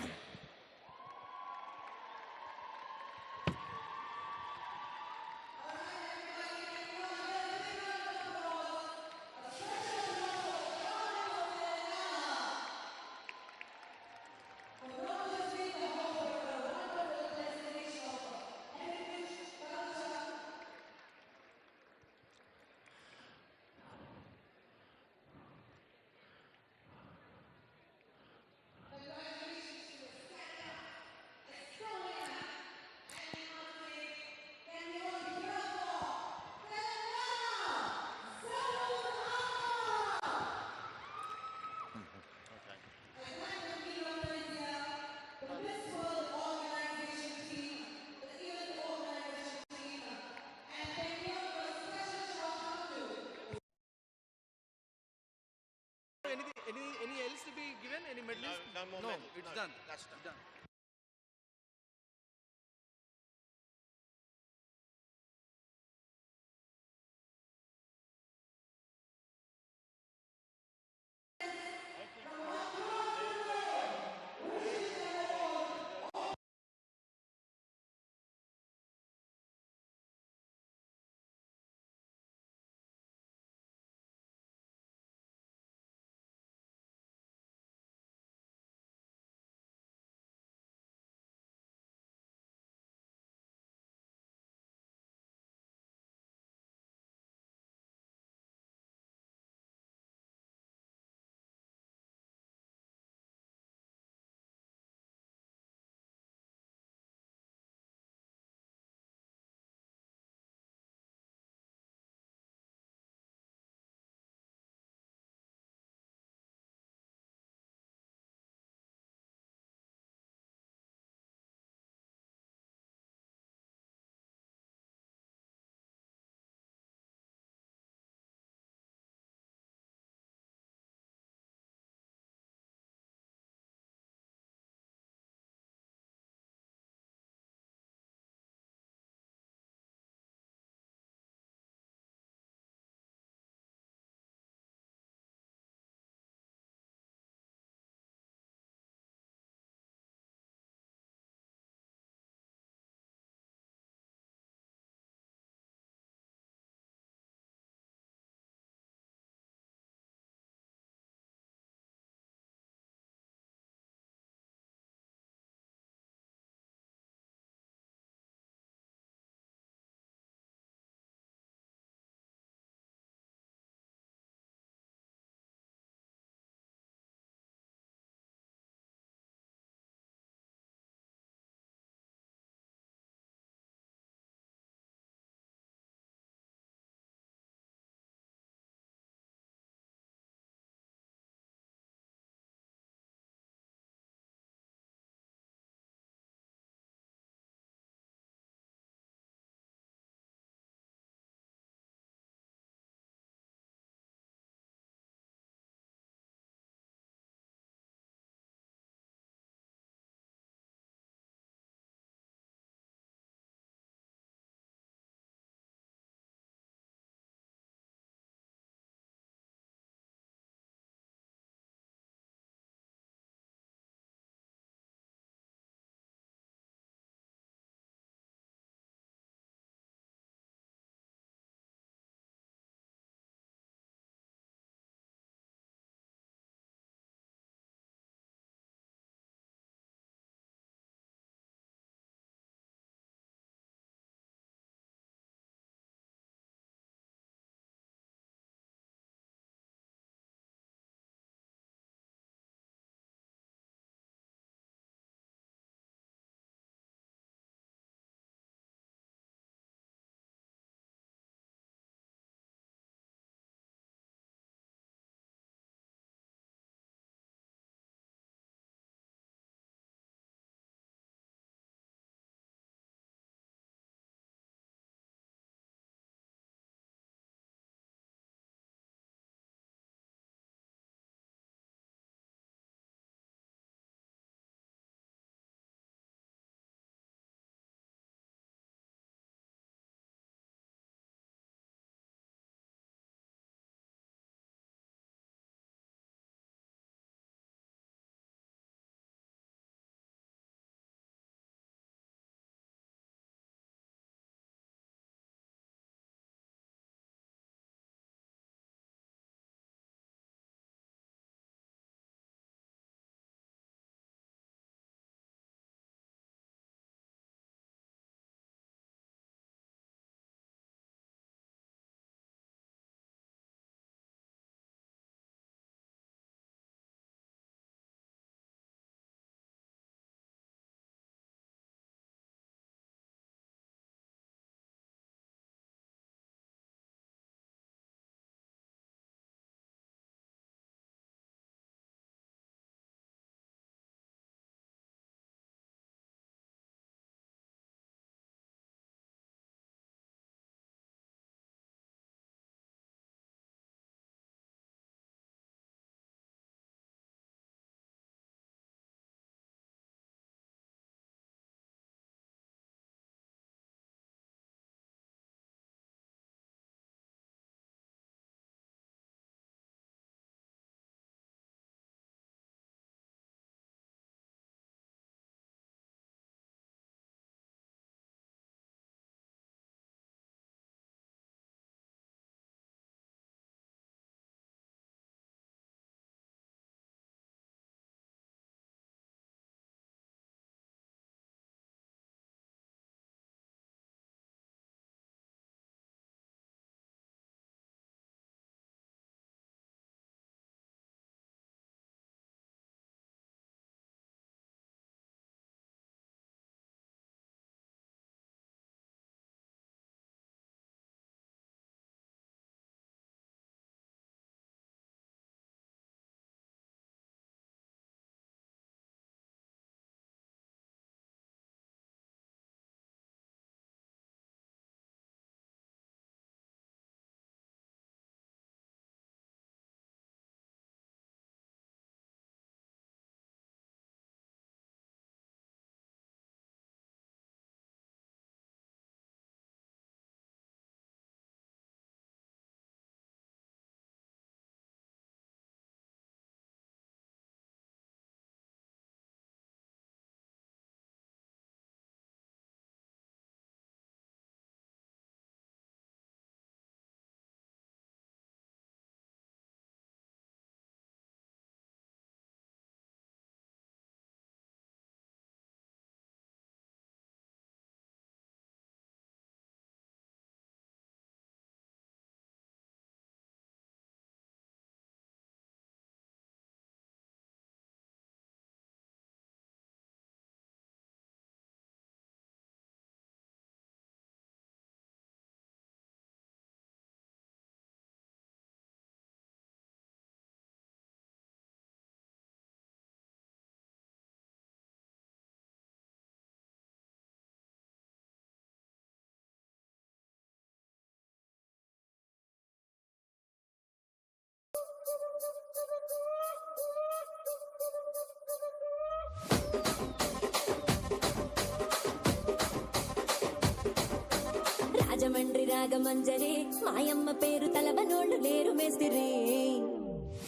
Rajahmundry Ragamanjari మాయమ్మ పేరు తలవనోళ్ళు లేరు మేస్తిరి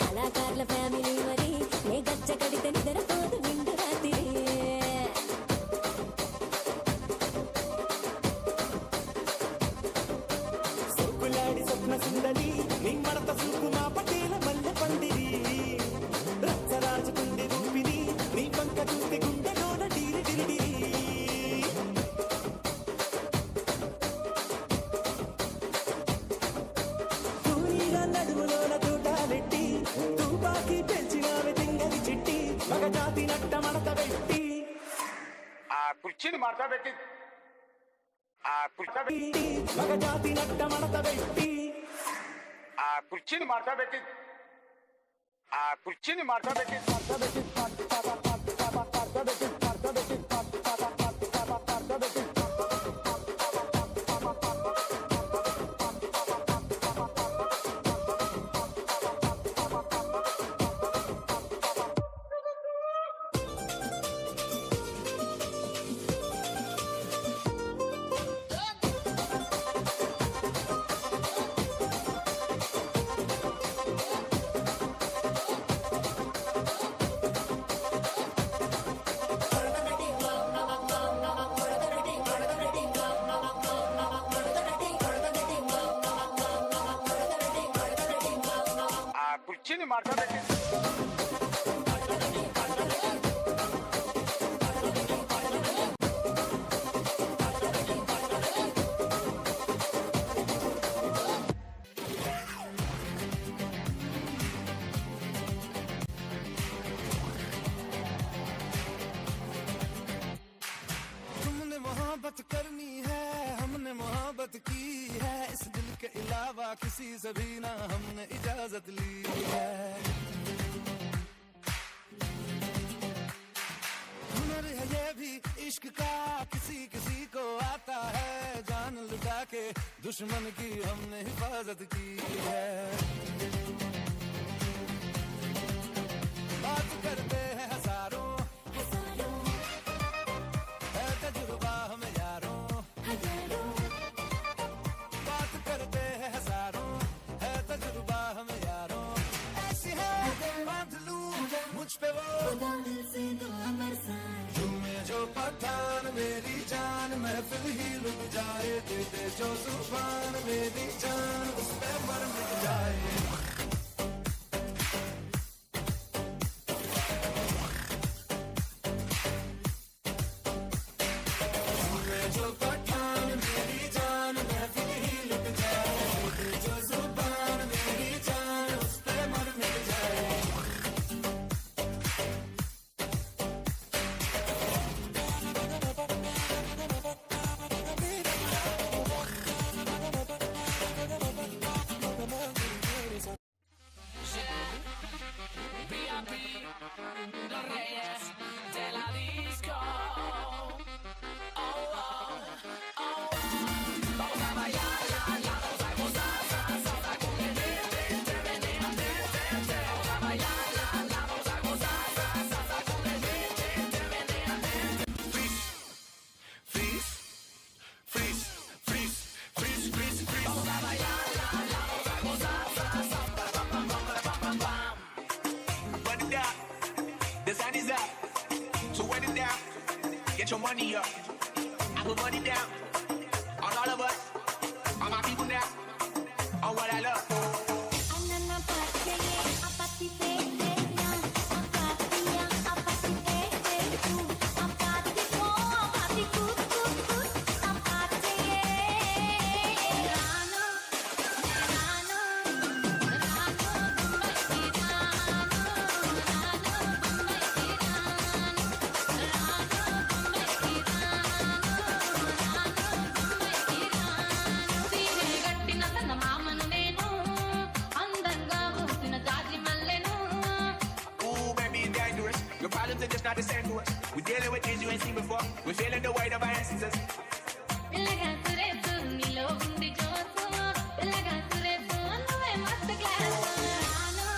కళాకారుల family మరి ఏ గచ్చ కడితే నిద్రపోదు నిండు రాత్రి
సోకులాడి స్వప్న సుందరి నీ మడత సూపు మా పటేల మల్లె పండిరి రచ్చరాజుకుంది రూపిని నీ పంక చూస్తే గుండెలోన డీరి డిరిడిరి నడుములోన తూటాలెట్టి తుపాకి పెంచినావి తింగలి చిట్టి మగ జాతి నట్ట మడత పెట్టి
ఆ కుర్చీని మడత పెట్టి
మగ జాతి నట్ట మడత పెట్టి
ఆ కుర్చీని మడత పెట్టి కుర్చీని మడత పెట్టి
तुमने मोहब्बत करनी है हमने मोहब्बत की है इस दिल के अलावा किसी से भी ना हमने इजाजत ली है हुनर है ये भी इश्क का किसी किसी को आता है जान लुटा के दुश्मन की हमने हिफाजत की है बात करते हैं हजारों है तजुर्बा हमें यारों बात करते हैं हजारों है तजुर्बा हमें यारों ऐसी है बांध लूं मुझ पे वो झूमे जो पठान मेरी जान महफिल ही रुक जाए दे जो जुबान मेरी जान उस पे मर मिट जाए जो पठान मेरी जान महफिल ही लुट जाए जो जुबान मेरी जान उस पे मर मिट जाए
Los reyes de la disco. Vamos a bailar, vamos a gozar, salsa con el vente, veneno, vamos a bailar, vamos a gozar, salsa con el vente, veneno.
Freeze, freeze, freeze, freeze, freeze, freeze.
Vamos a bailar, vamos a gozar, salsa, pam, pam, pam, pam, pam.
Run it down, the sun is up, so run it down, get your money up, I put money down, on all of us, on my people now, on what I love.
Anana pateye apati tete na apati tu apati ko apati ku apati rano
గట్టిన తన మామను నేను అందంగా ఊసిన జాజి మల్లెను.
Ooh, baby, it's dangerous. Your problems are just not the same to us. We're dealing with things you ain't seen before. We're feeling the weight of our ancestors.
పిల్లగా సురేసు నీలో ఉంది జోసు పిల్లగా సురేసు నువ్వే మస్తు క్లాసు. రాను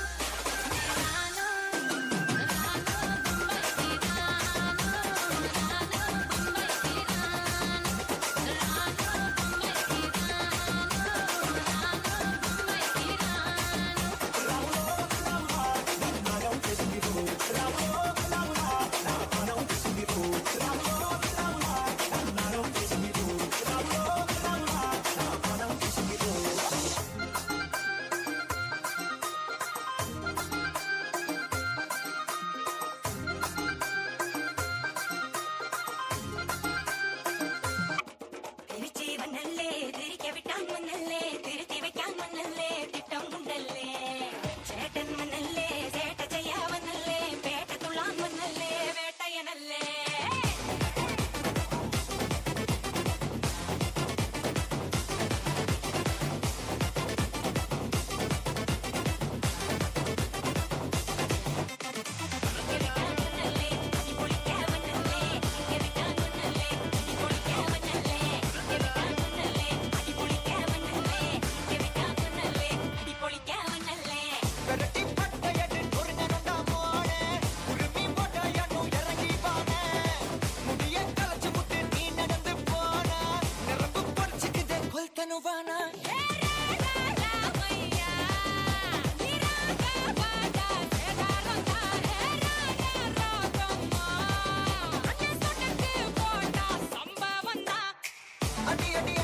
నువ్వానా అడి అడి